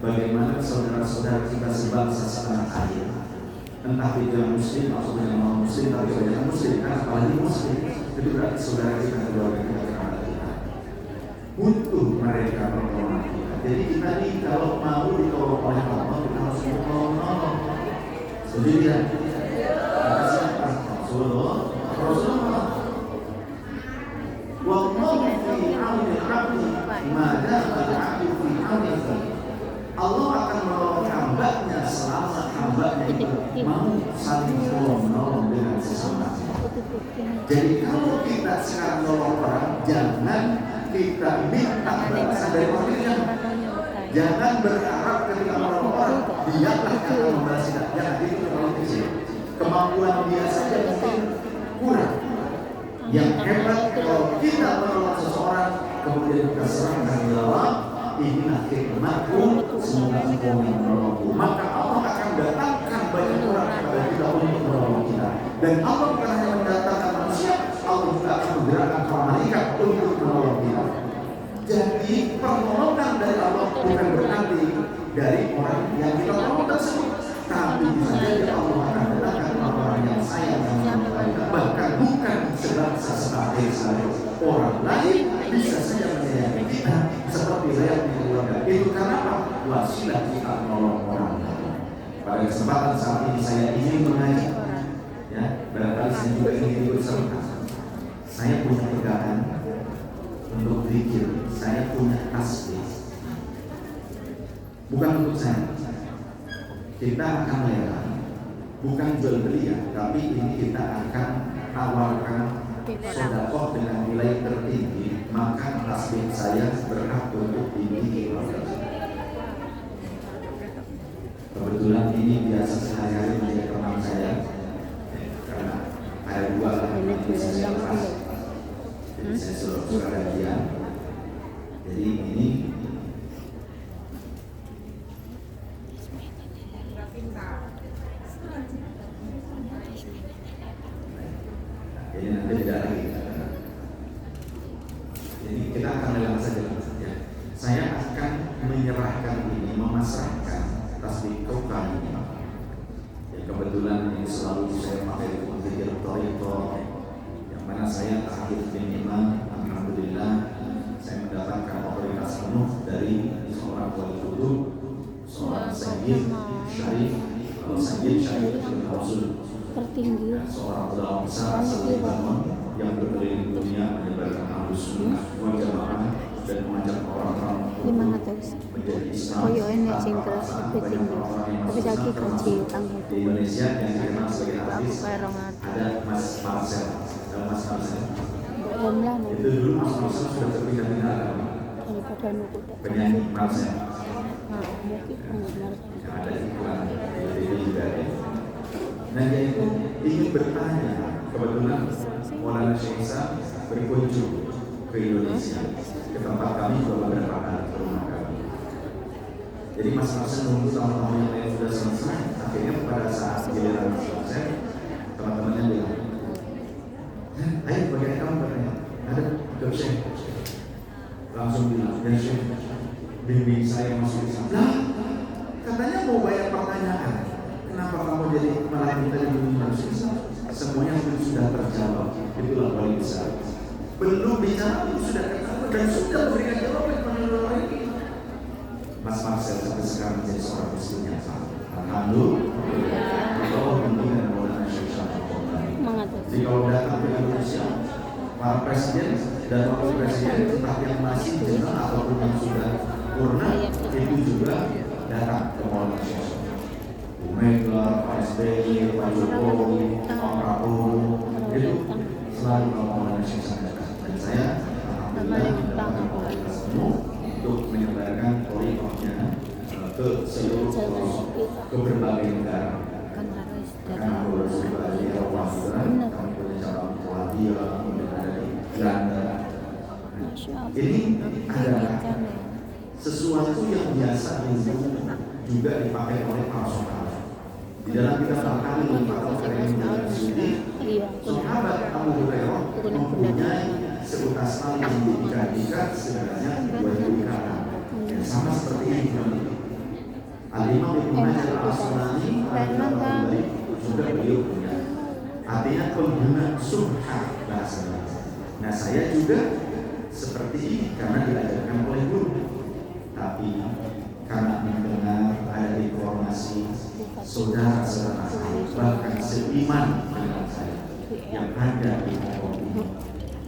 bagaimana saudara-saudara kita sebangsa setanah air, entah itu yang muslim atau yang non muslim, tapi banyak muslim kan, apalagi muslim itu berarti saudara kita, keluarga kita, kerabat kita, butuh mereka pertolongan kita. Jadi kita ini kalau mau ditolong oleh Allah kita harus menolong. Setuju tidak? Kata siapa? Rasulullah. Wallahu fi auni al-'abdi ma dama al-'abdu fi auni akhihi. Allah akan menolong hambanya selama hambanya itu mau saling menolong dengan sesamanya. Jadi kalau kita sekarang menolong orang, jangan kita minta balasan dari orang lain. Jangan berharap ketika menolong orang dialah yang akan membalas kita. Jangan, itu terlalu kecil. Kemampuan dia saja mungkin kurang. Yang hebat kalau kita menolong seseorang kemudian kita serahkan di dalam inilah khidmatku, semoga engkau yang menolongku. Maka Allah akan datangkan banyak orang kepada kita untuk menolong kita. Dan Allah bukan hanya mendatangkan manusia, Allah juga akan menggerakkan para malaikat untuk menolong kita. Jadi pertolongan dari Allah bukan berarti dari orang yang kita tolong tersebut, tapi bisa jadi Allah akan datangkan orang yang sayang dan kita, bahkan bukan sebangsa sebagai orang lain bisa saja menyayangi kita seperti layaknya keluarga. Itu karena apa? Wasilah kita menolong orang lain. Pada kesempatan saat ini saya ingin mengajak, ya, barangkali saya juga ingin ikut serta. Saya punya pegangan untuk zikir, saya punya tasbih. Bukan untuk saya. Kita akan lelang, bukan jual beli ya, tapi ini kita akan tawarkan sedekah dengan nilai tertinggi, maka tasbih saya berhak untuk dimiliki oleh. Kebetulan ini biasa sehari-hari menjadi teman saya, karena ada dua lagi saya lepas, jadi saya suruh dia. Jadi ini jadi nanti tidak lagi. Jadi kita akan lelang saja. Ya. Saya akan menyerahkan ini, memasrahkan tasbih kokang ini. Ya, kebetulan ini selalu saya pakai untuk zikir thariqah, yang mana saya tahdir bin imam. Alhamdulillah saya mendapatkan otoritas penuh dari seorang wali kutub, seorang sayyid syarif, sayyid syarif Rasul, tertinggi seorang ulama besar asal Lebanon yang berkeliling dunia menyebarkan Ahlus Sunnah wal Jamaah dan mengajak orang-orang menjadi Islam. Oh iya, ini singkel lebih tinggi. Tapi lagi gaji tanggung Di Indonesia yang dikenal sebagai artis ada Mas Marcel. Mas Marcel itu dulu Mas Marcel sudah berpindah-pindah agama. daripada nuku Penyanyi Marcel mungkin yang ada di Quran ini juga ada. Nah, dia itu ingin bertanya, kebetulan Maulana Syekh Isa berkunjung ke Indonesia, ke tempat kami beberapa kali, ke rumah kami. Jadi Mas Marcel menunggu tamu-tamu yang lain sudah selesai. Akhirnya pada saat giliran selesai, teman-temannya bilang, ayo bagian kamu bertanya. Ada Dok Syekh. Langsung bilang, ya Syekh, bimbing saya masuk Islam. Lah, katanya mau banyak pertanyaan. Kenapa kamu jadi malah minta dibimbing masuk Islam? Semuanya sudah terjawab. Itulah paling besar. Belum bicara itu sudah ketahuan dan sudah memberikan jawaban kepada orang ini. Mas Marcel sampai sekarang menjadi seorang muslim yang sah. Alhamdulillah. Allah memberikan Maulana Syekh Isa. Jadi kalau datang ke Indonesia, para presiden dan wakil presiden entah yang masih jenah ataupun yang sudah purna itu juga datang ke Maulana Syekh Isa. Bu Mega, Pak SBY, Pak Jokowi, Pak Prabowo itu selalu ke Maulana Syekh Isa datang. Dan saya alhamdulillah mendapatkan otoritas penuh untuk menyebarkan thariqahnya ke seluruh ke berbagai negara. Karena aku bersuka di Eropa juga, kami punya cabang Polandia, kemudian ada di Belanda. Ini adalah sesuatu yang biasa dulu juga dipakai oleh para sahabat. Di dalam kitab Al-Qur'an yang Sudi, sahabat Abu Hurairah mempunyai seutas tali yang diikat sebenarnya 2 ikatan. Yang sama seperti ini. Al-Imam Ibnu Hajar Al-Asqalani juga beliau punya. Artinya pengguna subhan bahasanya. Nah, saya juga seperti ini karena diajarkan oleh guru. Tapi karena mendengar ada informasi saudara-saudara bahkan seiman dengan saya yang ada di Hongkong ini,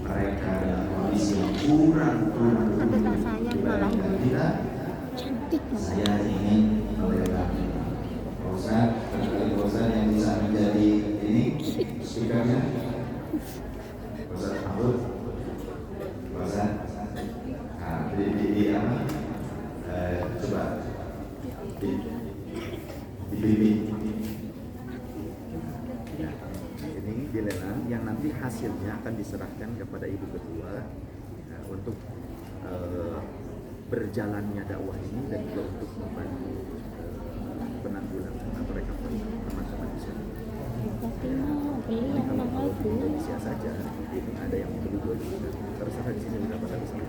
mereka dalam kondisi yang kurang dibandingkan kita, saya ingin melebar. Ustaz yang bisa menjadi ini speakernya, Ustaz Abdul, Ustaz, di apa? Coba dibimbing. Ya, ini dilelang yang nanti hasilnya akan diserahkan kepada Ibu Ketua untuk berjalannya dakwah ini dan juga untuk membantu penanggulangan atau recovery teman-teman di sini. Tapi mau beli yang Kalau mahal di dulu. Indonesia saja itu ada yang perlu 2 juta, terserah di sini berapa kali sama.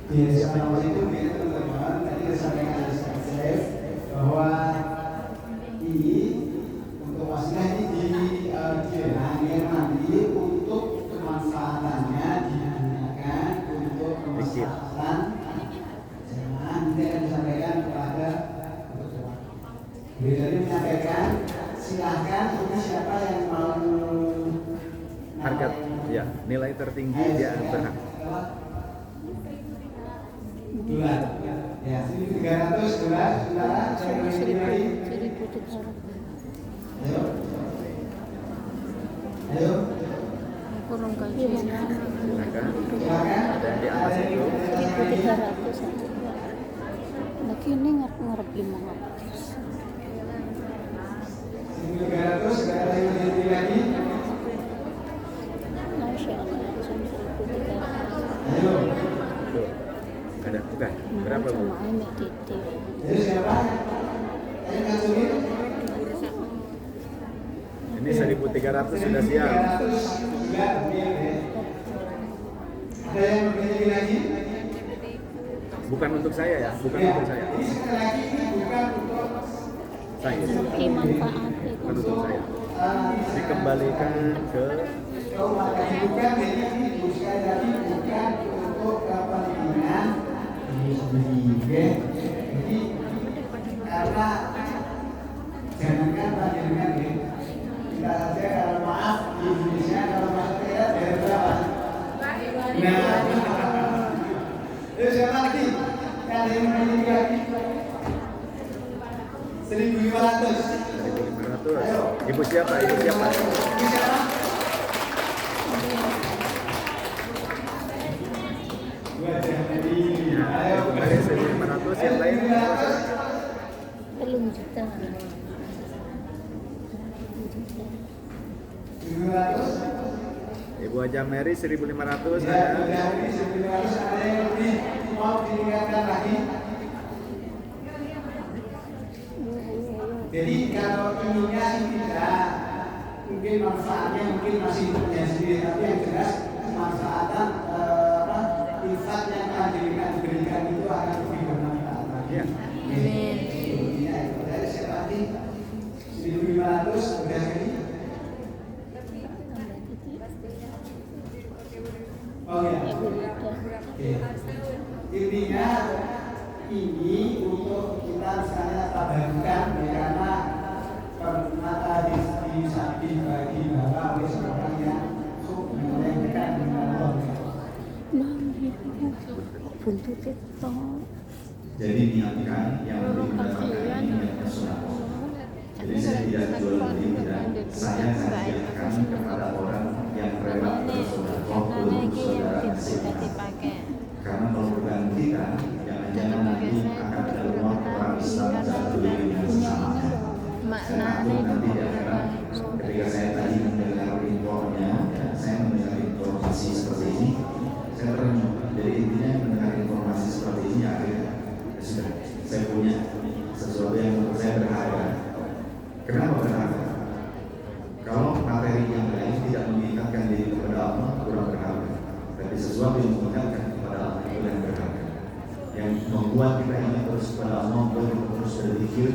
Ya, sama itu teman-teman, tadi disampaikan oleh Chef bahwa ini untuk wasilah ini diambil nanti untuk kemanfaatannya digunakan untuk kemaslahatan jemaah. Nanti akan disampaikan kepada Jadi menyampaikan silahkan ini siapa yang mau Harga ya nilai tertinggi dia berhak. Dolar. Ya, 1.300 dolar, saudara. Saya beri lagi. 1.300. Ayo. Ayo. kurang gaji Silakan. Silakan. Ada yang di atas itu. 1.300 aja. Lagi ini ngarep 500. 1.300, saudara yang beri lagi. Masya Allah, 1.300. Ayo. Tuh. Ada bukan? Berapa Bu? Sama ini titik. Ayo siapa? Ayo masukin. Ini 1.300 sudah siap. 1.300 juga ambil ya. Ada yang beri lagi? Bukan untuk saya ya, bukan untuk saya. Ini sekali lagi ini bukan untuk Saya. Tapi manfaat Bukan untuk saya. uh, Dikembalikan ke bukan jadi ini sekali lagi bukan untuk kepentingan diri sendiri. Jadi karena jangankan panjenengan ya, kita saja kalau maaf di Indonesia kalau masuk ya dari berapa? Nah, terus siapa lagi? Ada yang memiliki lagi? 1.500. 1.500. Ibu siapa? Ibu siapa? Ini siapa? Ya, kembali 1.500 yang lain. belum juta. 700. Ibu Haja Mary 1.500 Ya, ada. dari 1.500 ada yang lebih mau diingatkan lagi. Jadi kalau ininya sih tidak, mungkin manfaatnya mungkin masih punya sendiri, tapi yang jelas kemanfaatan infak yang akan diberikan itu akan lebih bermanfaat lagi. Ya. Amin. Intinya itu dari siapa lagi? 1.500 udah ini. Oh ya. Oke. Intinya ini untuk kita misalnya tabarkan ya, karena mata di bagi bapak oleh seorang yang menyampaikan dengan Allah. Buntut itu. Jadi niatkan yang mendapatkan ini niatnya sunat. Jadi saya tidak jual beli, tidak. Saya hadiahkan kepada orang yang rela bersedekah untuk saudara kita. dipakai Karena kalau bukan kita, jangan-jangan nanti akan ada rumah orang Islam dan beli dengan sesama. Saya takut nanti di akhirat, ketika saya tadi mendengar infonya, saya mendengar informasi seperti ini, saya terenyuh. Jadi intinya mendengar informasi seperti ini akhirnya ya sudah, saya punya sesuatu yang menurut saya berharga. Kenapa berharga? Kalau materi yang lain tidak mengingatkan diri kepada Allah, kurang berharga. Tapi sesuatu yang mengingatkan kepada Allah itu yang berharga. Yang membuat kita ingat terus kepada Allah, membuat kita terus berzikir.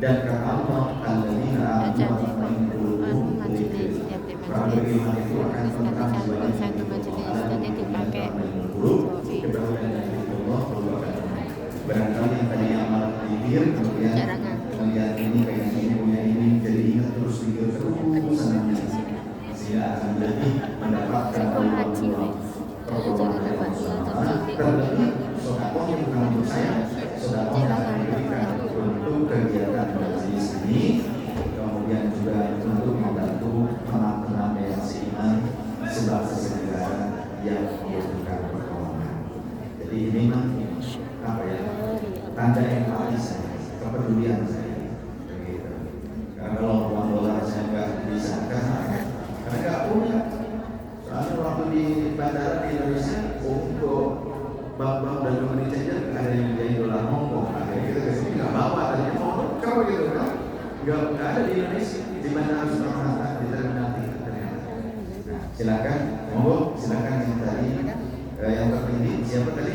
Dan kata Allah, alladzina amanu wa tatma'innu qulubuhum bidzikr. Orang beriman itu akan tentram sebagai satu majelis jadi dipakai kebenaran dari Allah merupakan barangkali yang tadinya amal pikir kemudian melihat ini kayak ini punya ini jadi ingat terus pikir terus senangnya sehingga akan jadi mendapatkan Allah terlebih sodakoh yang bukan untuk saya sodakoh yang akan diberikan untuk kegiatan majelis ini kemudian juga untuk membantu teman-teman yang seiman sebangsa negara yang membutuhkan pertolongan. Jadi ini mah apa ya tanda empati saya, kepedulian Enggak ada di Indonesia. Di mana harus Soekarno-Hatta di terminal 3 ternyata. Nah, silakan, monggo, silakan yang tadi yang terpilih siapa tadi?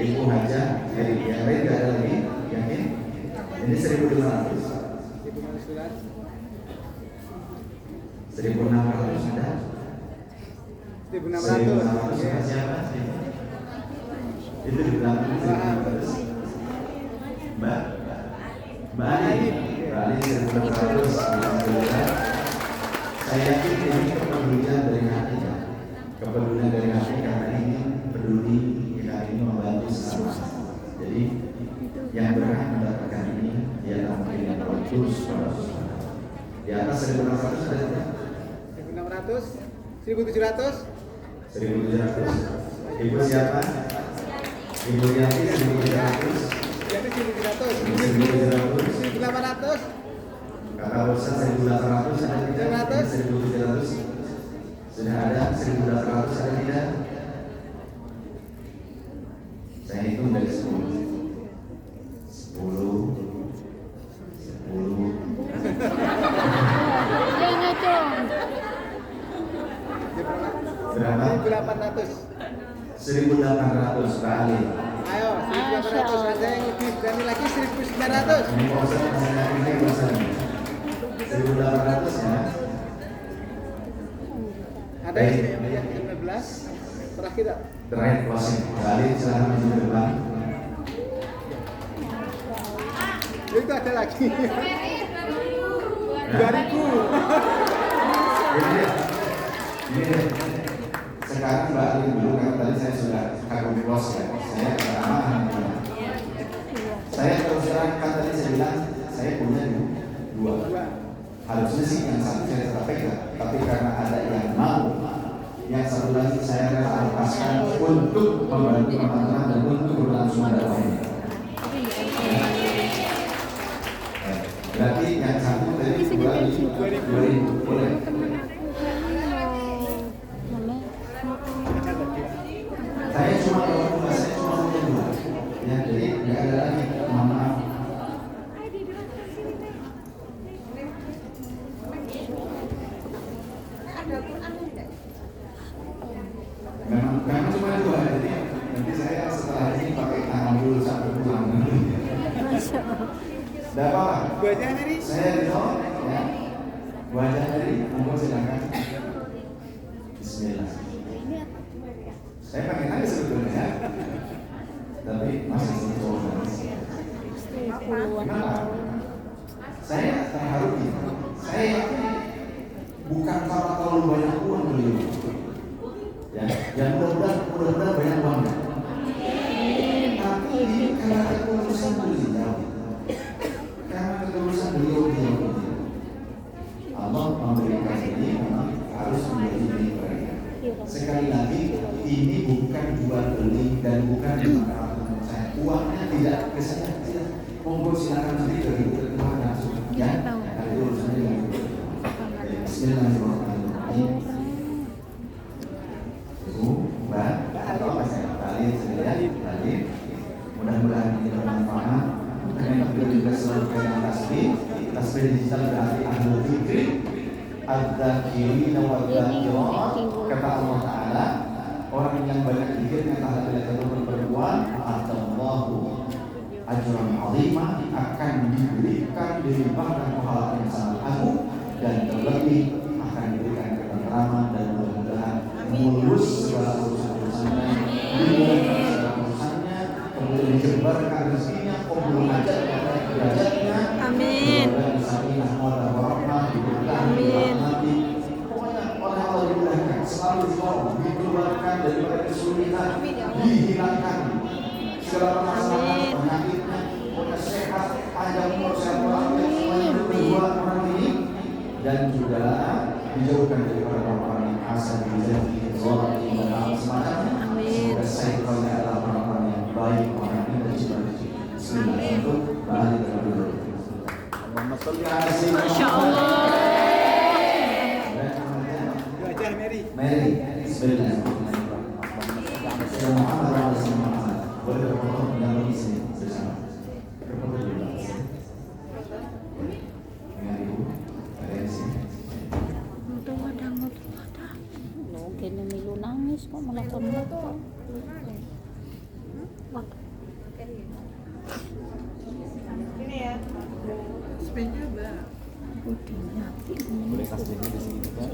Ibu Haja Heri. Yang lain nggak ada lagi? Yakin? Ini 1.500. 1.600 ada? 1.600 siapa? Itu di belakang 1.500. Mbak Ali 1.600. Saya yakin ini kepedulian dari hati, kepedulian dari hati karena ini peduli, karena ini membantu sesama. Jadi yang berhak mendapatkan ini ialah yang tulus pada sesama. Di atas 1.600 ada tidak? 1.600, 1.700. 1.700. Ibu siapa? Ibu Yati 1.700. Jadi 1.700. 1.700. 1.800. Kakak Bosan 1.800 ada tidak? 1.700. Sudah ada 1.800 ada tidak? Saya hitung dari 10. 10. Jangan dong. Berapa? 1.800. 1.800 kali. Ayo, 1.800. Ada yang lebih berani lagi 1.900. Ini Bosan masih ini Bosan. 1.800 ya. Ada yang 15. Terakhir tak? Terakhir closing. Kali silahkan maju ke depan. Itu ada lagi. 2.000. Ini deh. Sekarang Mbak Ali dulu karena tadi saya sudah kagum close ya. Saya aman. Saya terus terang kan tadi saya bilang saya punya dua. Harusnya sih yang satu saya tetap pegang, tapi karena ada yang mau, yang satu lagi saya rela lepaskan untuk membantu teman-teman dan untuk berlangsungan dakwah ini. Berarti yang satu tadi 2.000 boleh. Saya cuma punya dua. Ya, jadi nggak ada lagi. Mohon maaf. Memang cuma dua. Jadi nanti saya setelah ini pakai tangan dulu sampai pulang. Tidak apa-apa. Wajah Mary. Saya Rizal, ya. Wajah dari, monggo silakan. Bismillah. Saya pengen aja sebetulnya ya. Tapi masih sebetulnya. Kenapa? Saya terharu gitu. Saya yakin bukan karena terlalu banyak uang beliau. Ya, yang mudah-mudahan banyak uangnya. Tapi ini karena ketulusan beliau. Karena ketulusan beliau. Allah memberikan ini memang harus menjadi milik mereka. Sekali lagi, ini bukan jual beli dan bukan menurut saya. Uangnya tidak ke saya. Monggo silakan sendiri dari Tuhan langsung. Ya, ada urusannya dengan Bismillahirrahmanirrahim. Ibu, Mbak, atau apa saya kali sendiri tadi. Mudah-mudahan ini bermanfaat. Karena juga selalu pegang tasbih. Tasbih digital berarti ahlul dzikri, adzakirina wadzakirah. Kata Allah Taala, orang yang banyak zikir kata Allah satu perempuan, Allahu ajran azimah, akan diberikan dilimpahkan pahala yang sangat agung dan terlebih akan diberikan ketentraman dan mudah-mudahan mulus segala urusan-urusannya, dimudahkan segala urusannya, kemudian dijebarkan rezekinya, kubur aja derajatnya. Amin. Amin. Pokoknya orang Allah dimudahkan, selalu ditolong, dikeluarkan daripada kesulitan, dihilangkan segala permasalahan penyakitnya, pokoknya sehat, panjang umur, sehat walafiat, semuanya berdua orang ini, dan juga dijauhkan dari orang-orang yang asal dijauhi, zolat, dan hal semacamnya. Semoga saikolnya adalah orang-orang yang baik, orang yang bercita-cita. Bismillah, untuk balik terlebih dahulu. Masya Allah. Wajah Mary. Mary, Bismillah. Muhammad Rasulullah. Boleh berfoto dengan sini bersama. Berfoto dulu. Foto-foto. Ini ya. Sepeda, Mbak. Udah mati. Boleh kasihnya di sini kan?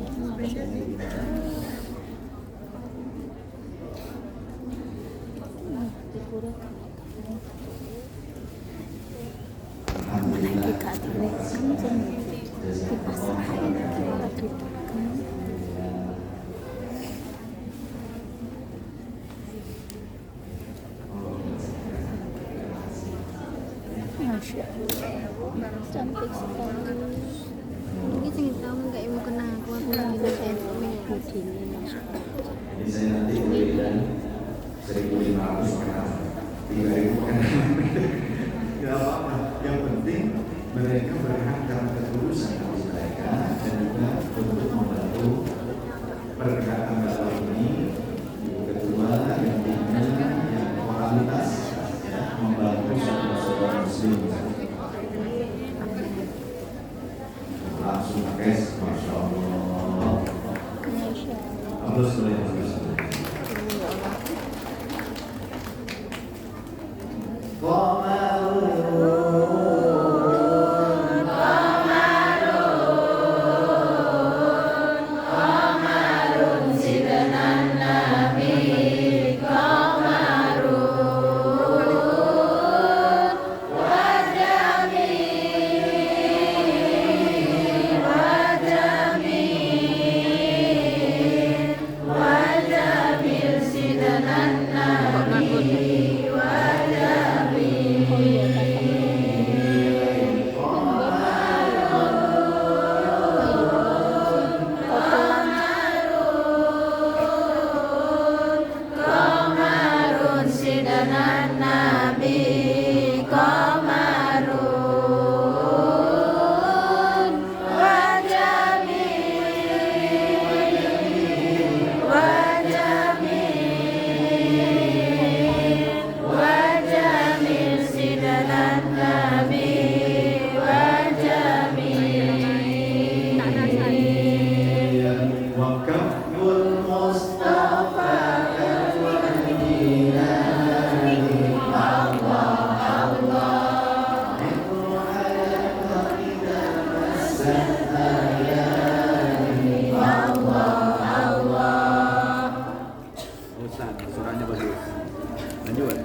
Alhamdulillah. Dipasrahin lagi orang gitu. Masya Allah, cantik sekali. Ini sing tahu nggak ibu kena aku lagi ngerjain Begini masuk. Jadi saya nanti berikan 1.500 pekan, 3.000 pekan. Tidak apa-apa. Yang penting mereka berhak dalam ketulusan hati mereka dan juga untuk membantu pergerakan dakwah ini. Yang kedua, yang ketiga, yang moralitas, ya, membantu saudara-saudara muslim. Langsung guys, masya Allah. Masya Allah. Terus boleh terus. Ustaz, suaranya bagus. Lanjut.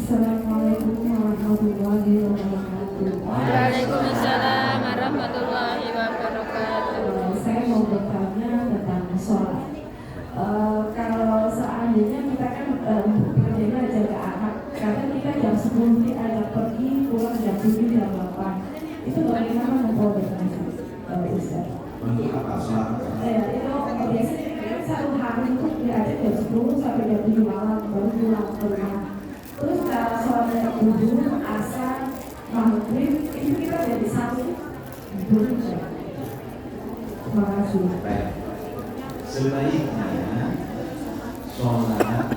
Assalamualaikum warahmatullahi wabarakatuh. Waalaikumsalam warahmatullahi wabarakatuh. Saya mau bertanya tentang sholat. Kalau seandainya kita kan bekerja jaga anak, kadang kita jam 10 ini ada pergi, pulang jam 7 jam 8. Itu bagaimana memperolehkan Ustaz? Untuk apa sholat? Itu biasanya kan satu hari itu diajak jam 10 sampai jam 7 malam baru pulang ke rumah. Terus kalau sholat zuhur, asar, maghrib itu kita jadi satu. Terima kasih. Baik. Sebaiknya sholat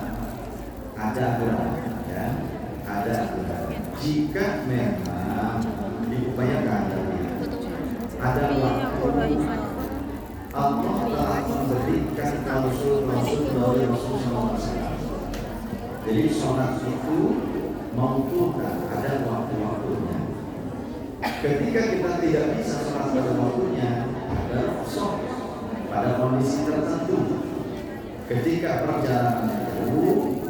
ada aturan, ya, ada aturan. Jika memang diupayakan ada waktu, Allah telah memberikan klausul dari Rasulullah SAW. Jadi sholat itu mauqufan, ada waktu-waktunya. Ketika kita tidak bisa sholat pada waktunya, ada rukhsah pada kondisi tertentu. Ketika perjalanan itu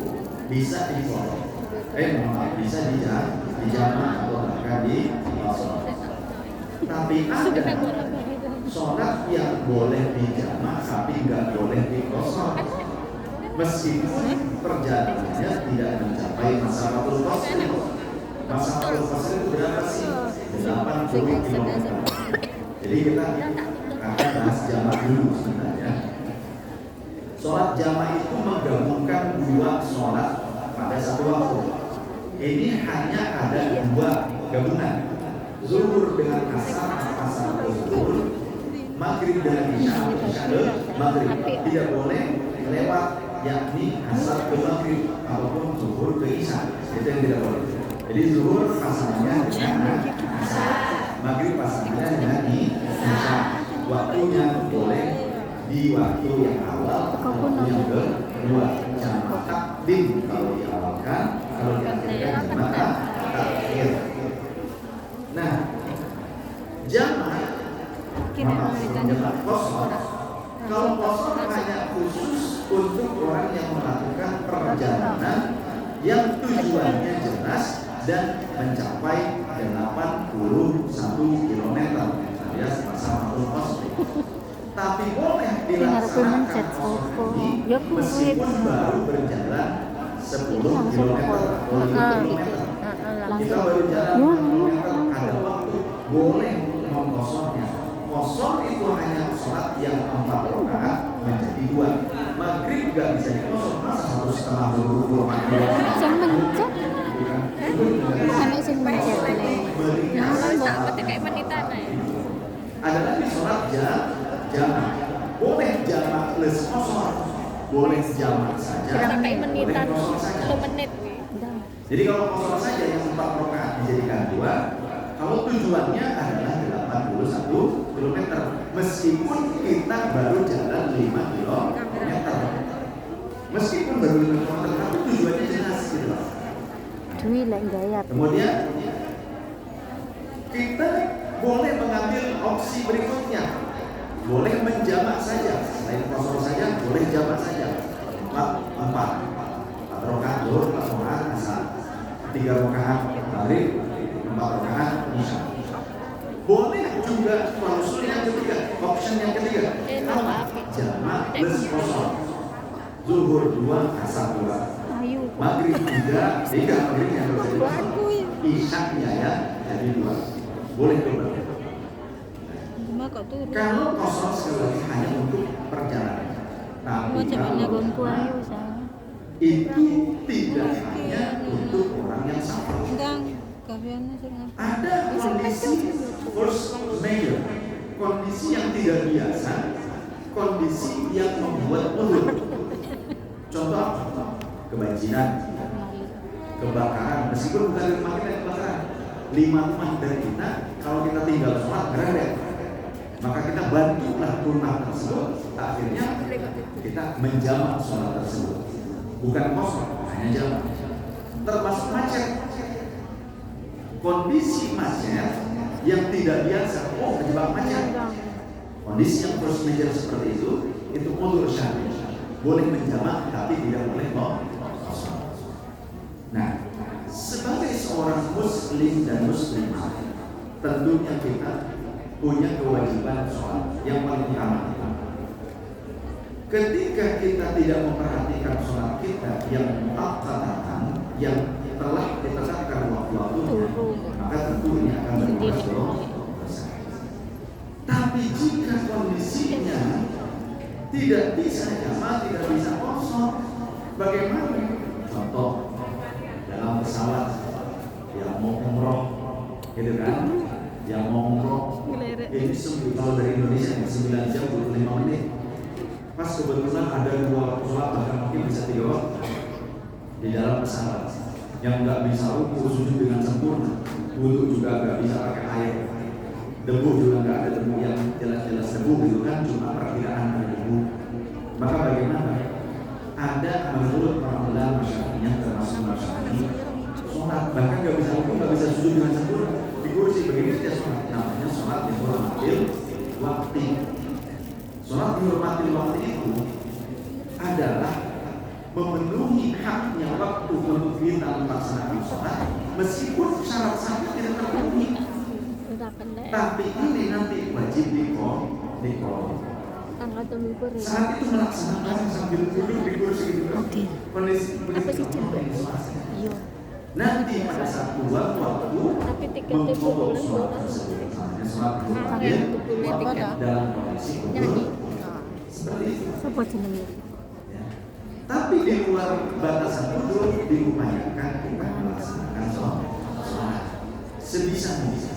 bisa dipotong, bisa dijamak atau bahkan di sholat. Tapi ada sholat yang boleh dijamak tapi nggak boleh dikosor. Meskipun perjalanannya tidak mencapai masafatul qasr. Masafatul qasr itu berapa sih? 80 km. Jadi kita akan bahas jamak dulu sebenarnya. Sholat jamak itu menggabungkan dua sholat pada satu waktu. Ini hanya ada dua gabungan. Zuhur dengan asar, asar zuhur. Maghrib dengan isya, isya maghrib. Tidak boleh lewat, yakni asar ke maghrib ataupun zuhur ke isya. Itu yang tidak boleh. Jadi zuhur pasangannya dengan asar, maghrib pasangannya dengan isya. Waktunya boleh di waktu yang awal, waktu yang kedua. Jamak takdim kalau diawalkan, kalau diakhirkan jamak takhir. Nah, jamak jamak kosor. Kalau kosor hanya khusus untuk orang yang melakukan perjalanan yang tujuannya jelas dan mencapai 81 km alias masafatul qasr. Tapi boleh dilaksanakan kosor ini meskipun baru berjalan 10 km atau 5 km. Kita baru jalan 5 km, ada waktu boleh mengkosornya. Kosor itu hanya sholat yang 4 rakaat menjadi 2. Maghrib gak bisa dikosor, masa 1,5 dulu Sing mencet. Anak sing mencet. Kayak menitan ya. Ada lagi sholat jamak. Boleh jamak plus kosor, boleh jamak saja, Kayak menitan boleh kosor saja. 10 menit. Jadi kalau kosor saja yang 4 rakaat dijadikan 2, kalau tujuannya adalah 81 km, meskipun kita baru jalan 5 km, meskipun baru 5 km, tapi tujuannya jelas gitu. Dwi lek gayat. Kemudian kita boleh mengambil opsi berikutnya, boleh menjamak saja, selain kosor saja, boleh jamak saja. 4 rakaat zuhur, 4 rakaat asar, 3 rakaat maghrib, 4 rakaat isya. Boleh juga klausul yang ketiga, option yang ketiga, jamak plus kosor. Zuhur 2, asar 2, maghrib 3 maghrib yang berbeda. Isya ya jadi 2. Boleh coba. Kalau kosor sekali lagi hanya untuk perjalanan. Tapi itu tidak hanya untuk orang yang safar. Ada kondisi force major, kondisi yang tidak biasa, kondisi yang membuat ulur. Contoh, kebanjiran, kebakaran, meskipun bukan rumah kita yang kebakaran, 5 rumah dari kita, kalau kita tinggal sholat geredek, maka kita bantulah rumah tersebut. Akhirnya kita menjamak sholat tersebut, bukan kosong, hanya jamak. Termasuk macet, kondisi macet yang tidak biasa, terjebak macet. Kondisi yang force major seperti itu ulur syar'i, boleh menjamak tapi tidak boleh kosong. Nah, muslim dan muslimah, tentunya kita punya kewajiban sholat yang paling utama. Ketika kita tidak memperhatikan sholat kita yang muakkadatan, yang telah ditetapkan waktu-waktunya, maka tentu ini akan berbuat dosa. Tapi jika kondisinya tidak bisa jamaah, tidak bisa kosong, bagaimana? Contoh, dalam pesawat yang mau umroh, gitu kan? Yang mau umroh, ini kalau dari Indonesia 9 jam 25 menit. Pas kebetulan ada 2 sholat, bahkan mungkin bisa 3 waktu di dalam pesawat yang nggak bisa ruku sujud dengan sempurna, wudhu juga nggak bisa pakai air, debu juga nggak ada debu yang jelas-jelas debu gitu kan, cuma perkiraan dari debu. Maka bagaimana? Ada menurut para ulama Syafi'iyah termasuk Syafi'i, sholat bahkan nggak bisa ruku, nggak bisa sujud dengan sempurna di kursi, begini saja sholat. Namanya sholat yang dihormatil waktu. Sholat dihormatil waktu itu adalah memenuhi haknya waktu untuk kita melaksanakan sholat, meskipun syarat-syaratnya tidak terpenuhi. Tapi ini nanti wajib dikol. Saat itu melaksanakan sambil duduk di kursi gitu kan. Kondisi nanti pada saat keluar waktu mengkodok sholat tersebut, sholat dalam kondisi seperti itu. Tapi di luar batasan wudhu diupayakan kita melaksanakan sholat sebisa mungkin.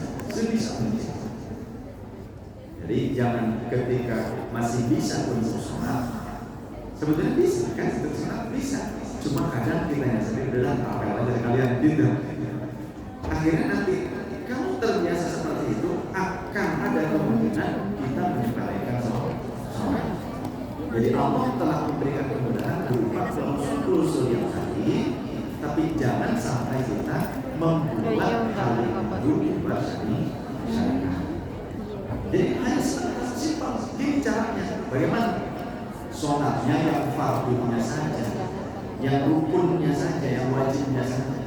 Jadi jangan ketika masih bisa untuk sholat, sebetulnya bisa kan, untuk sholat bisa. Cuma kadang kita yang sendiri adalah apel aja kalian gitu. Akhirnya nanti kamu terbiasa seperti itu, akan ada kemungkinan kita menyepelekan sholat. Jadi Allah telah memberikan kemudahan berupa usul yang tadi, tapi jangan sampai kita membuat hal yang baru syariah. Jadi hanya simpel, gini caranya. Bagaimana? Sholatnya yang fardunya saja, yang rukunnya saja, yang wajibnya saja,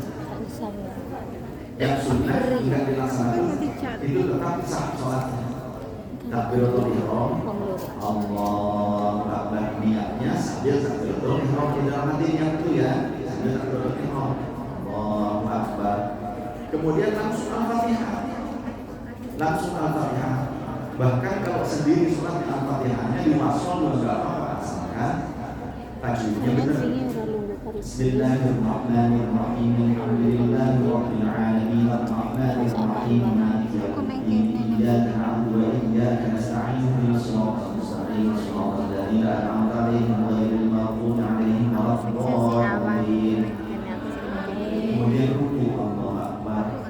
yang sunnah tidak dilaksanakan, itu tetap sah sholatnya. Takbiratul ihram, Allahu Akbar, niatnya sambil takbiratul ihram di dalam hati yang itu ya, sambil takbiratul ihram, Allahu Akbar. Kemudian langsung Al-Fatihah. Bahkan kalau sendiri sholat Al-Fatihahnya di masjid enggak apa-apa, asalkan tajwidnya benar. Bismillahirrahmanirrahim. Alhamdulillahirabbil alamin. Arrahmanirrahim. Maliki yaumiddin. Iyyaka na'budu wa iyyaka nasta'in. Ihdinas siratal mustaqim. Shiratal ladzina an'amta 'alaihim ghairil maghdubi 'alaihim waladdallin. Kemudian ruku, Allahu Akbar.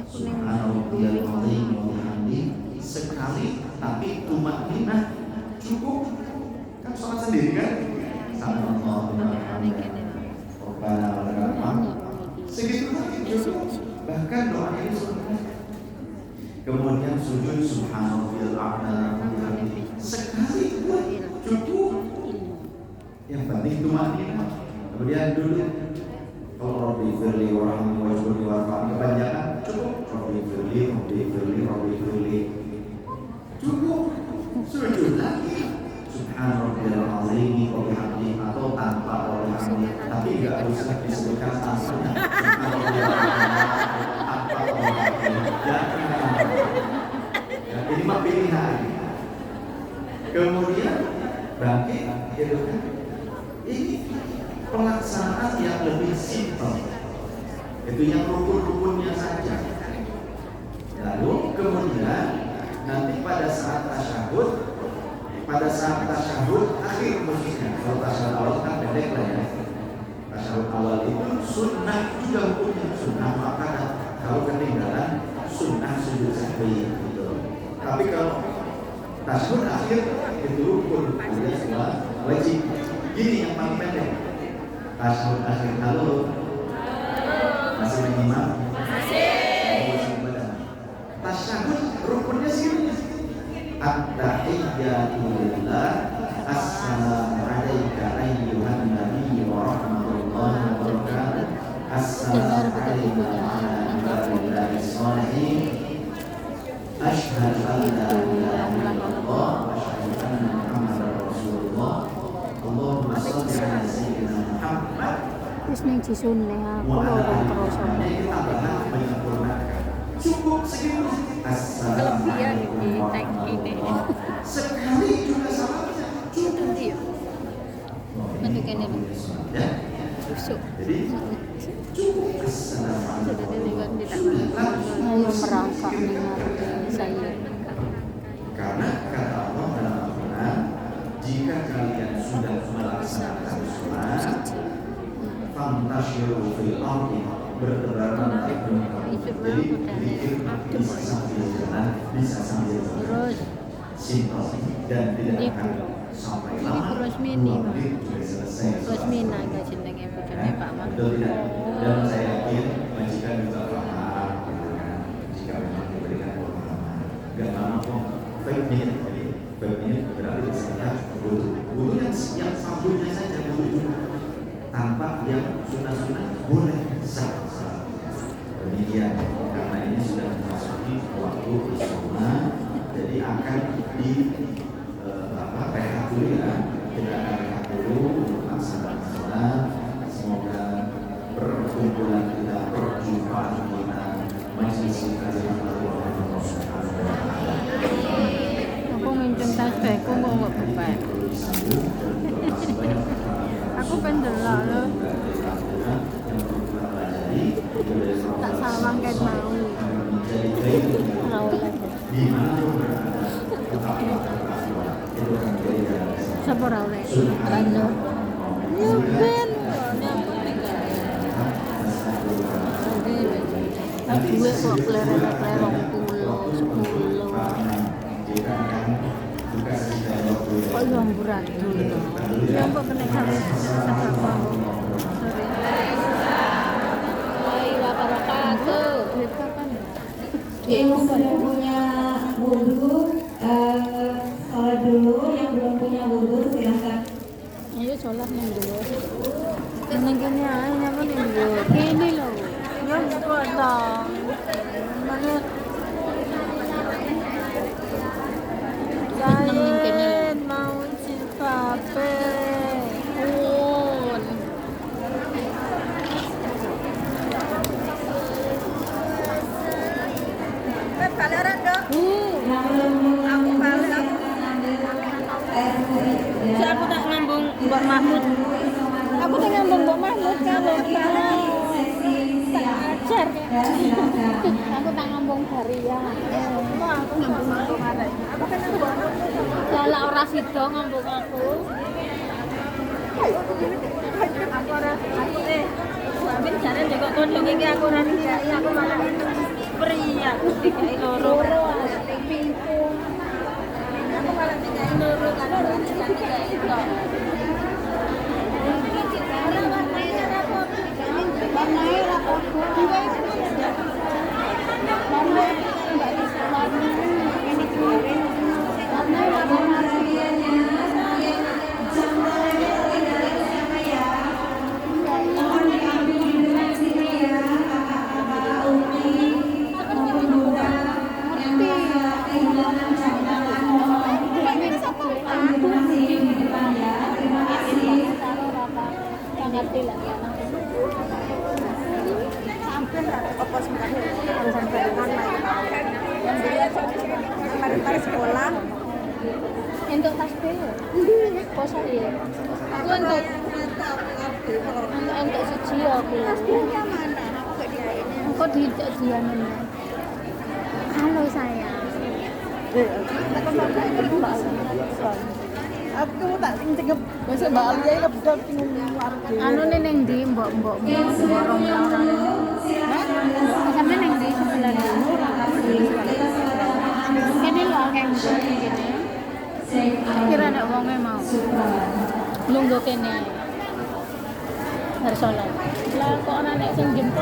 Subhanallahil azim wa bihamdihi. Sekali, tapi tumakninah cukup. Kan sholat sendiri kan? Subhanallah wa bihamdihi. Segitu cukup. Bahkan doa ini sunnah. Kemudian sujud subhanallahil a'la wa bihamdihi. Sekali cukup. Yang penting tumakninah. Kemudian duduk. Kalau Rabbi firli warhamni wajhurni warfa'ni, kebanyakan cukup. Rabbi firli. Cukup. Sujud lagi. Subhanallahil azim wa bihamdihi, atau tanpa wa bihamdihi, tapi enggak usah disebutkan tanpa. Ini mah pilihan. Kemudian bangkit, gitu kan? Ini pelaksanaan yang lebih simpel. Itu yang rukun-rukunnya saja. Lalu kemudian nanti pada saat tasyahud akhir khususnya, kalau tasyahud awal kan pendek lah ya. Tasyahud awal itu sunnah juga hukumnya, sunnah makanan. Kalau ketinggalan sunnah sujud sahwi gitu. Tapi kalau tasyahud akhir itu rukun, alias wajib. Gini yang paling pendek. Tasyahud akhir, halo. Masih menyimak? Tasyahud rukunnya sini. At-tahiyyatu lillah, assalamu alayka ayyuhan nabiy wa rahmatullahi wa barakatuh, assalamu alayka wa ala ibadillahi Asyhadu an la ilaha illallah wa asyhadu anna Muhammadar Rasulullah. Allahumma shalli ala sayyidina Muhammad. Wis ning jisune aku Wa ora ala kerasa. alihi tambahan menyempurnakan. Cukup segitu. Assalamualaikum warahmatullahi wabarakatuh. Sekali juga salamnya cukup. Menu kene lho. Ya. Busuk. Jadi cukup. Assalamualaikum. Ayo merangkak ning ngarepe saya. Karena kata Allah dalam Al-Quran, jika kalian sudah melaksanakan sholat, fantashiru fil ardi, bertebaranlah di bumi. Jadi zikir bisa sambil jalan, bisa sambil Terus simpel dan tidak Ini akan burung. sampai Ini lama. burung Rosmini, 2 Mas. menit sudah selesai. Rosmina enggak jenenge bojone Pak Mas. Betul tidak? Dan saya yakin majikan juga paham, gitu kan? Jika memang diberikan pemahaman, gak lama kok. 5 menit, jadi 5 menit berarti sekitar wudhu yang sabunnya saja wudhu tanpa yang sunnah-sunnah boleh sah. Demikian, karena ini sudah memasuki waktu isyoma, jadi akan di rehat dulu ya. Kita akan rehat dulu untuk melaksanakan sholat. Semoga perkumpulan kita, perjumpaan kita, majelis kita yang Allah Subhanahu wa Ta'ala. Aku ngincung tasbihku mau mbok bebek. Aku pengen delok lho. Tak sawang kayak mau. Mau lagi. Sapa ora oleh? Rano. Ya ben. Duwe kok klereng-klereng 10. Kok yo amburan dulu. Ya mbok kena kali apa. Duit kapan ya? Yang sudah punya wudhu, sholat dulu. Yang belum punya wudhu silahkan. Ayo sholat ning dulu. Nang kene ae nyapa ning yo. Kene lho. Yo kok ta. Mana saya mau cipape. Si aku tak ngambung Mbak Mahmud. Aku tak ngambung Mbak Mahmud kalau tak ajar. Aku tak ngambung Haria. Aku ngambung arek. Aku kan ngambung. Lah ora sida ngambung aku. Aku ora aku Amin jare nek kok kondong iki aku ora dikai aku malah pria dikai loro. Aku malah dikai loro kan ora dikai tok. Warnanya apa? Sekolah untuk tasbih poso ya aku untuk suci aku tasbihnya mana aku di dianen halo sayang Aku tak sing cegep besok Mbak Alia iki budak bingung arep dhewe. anu ning ndi mbok borong sampe ning ndi sebelah kene lho akeh kene kira nek wonge mau lungguh kene ae bar salat lah kok ana nek sing jemput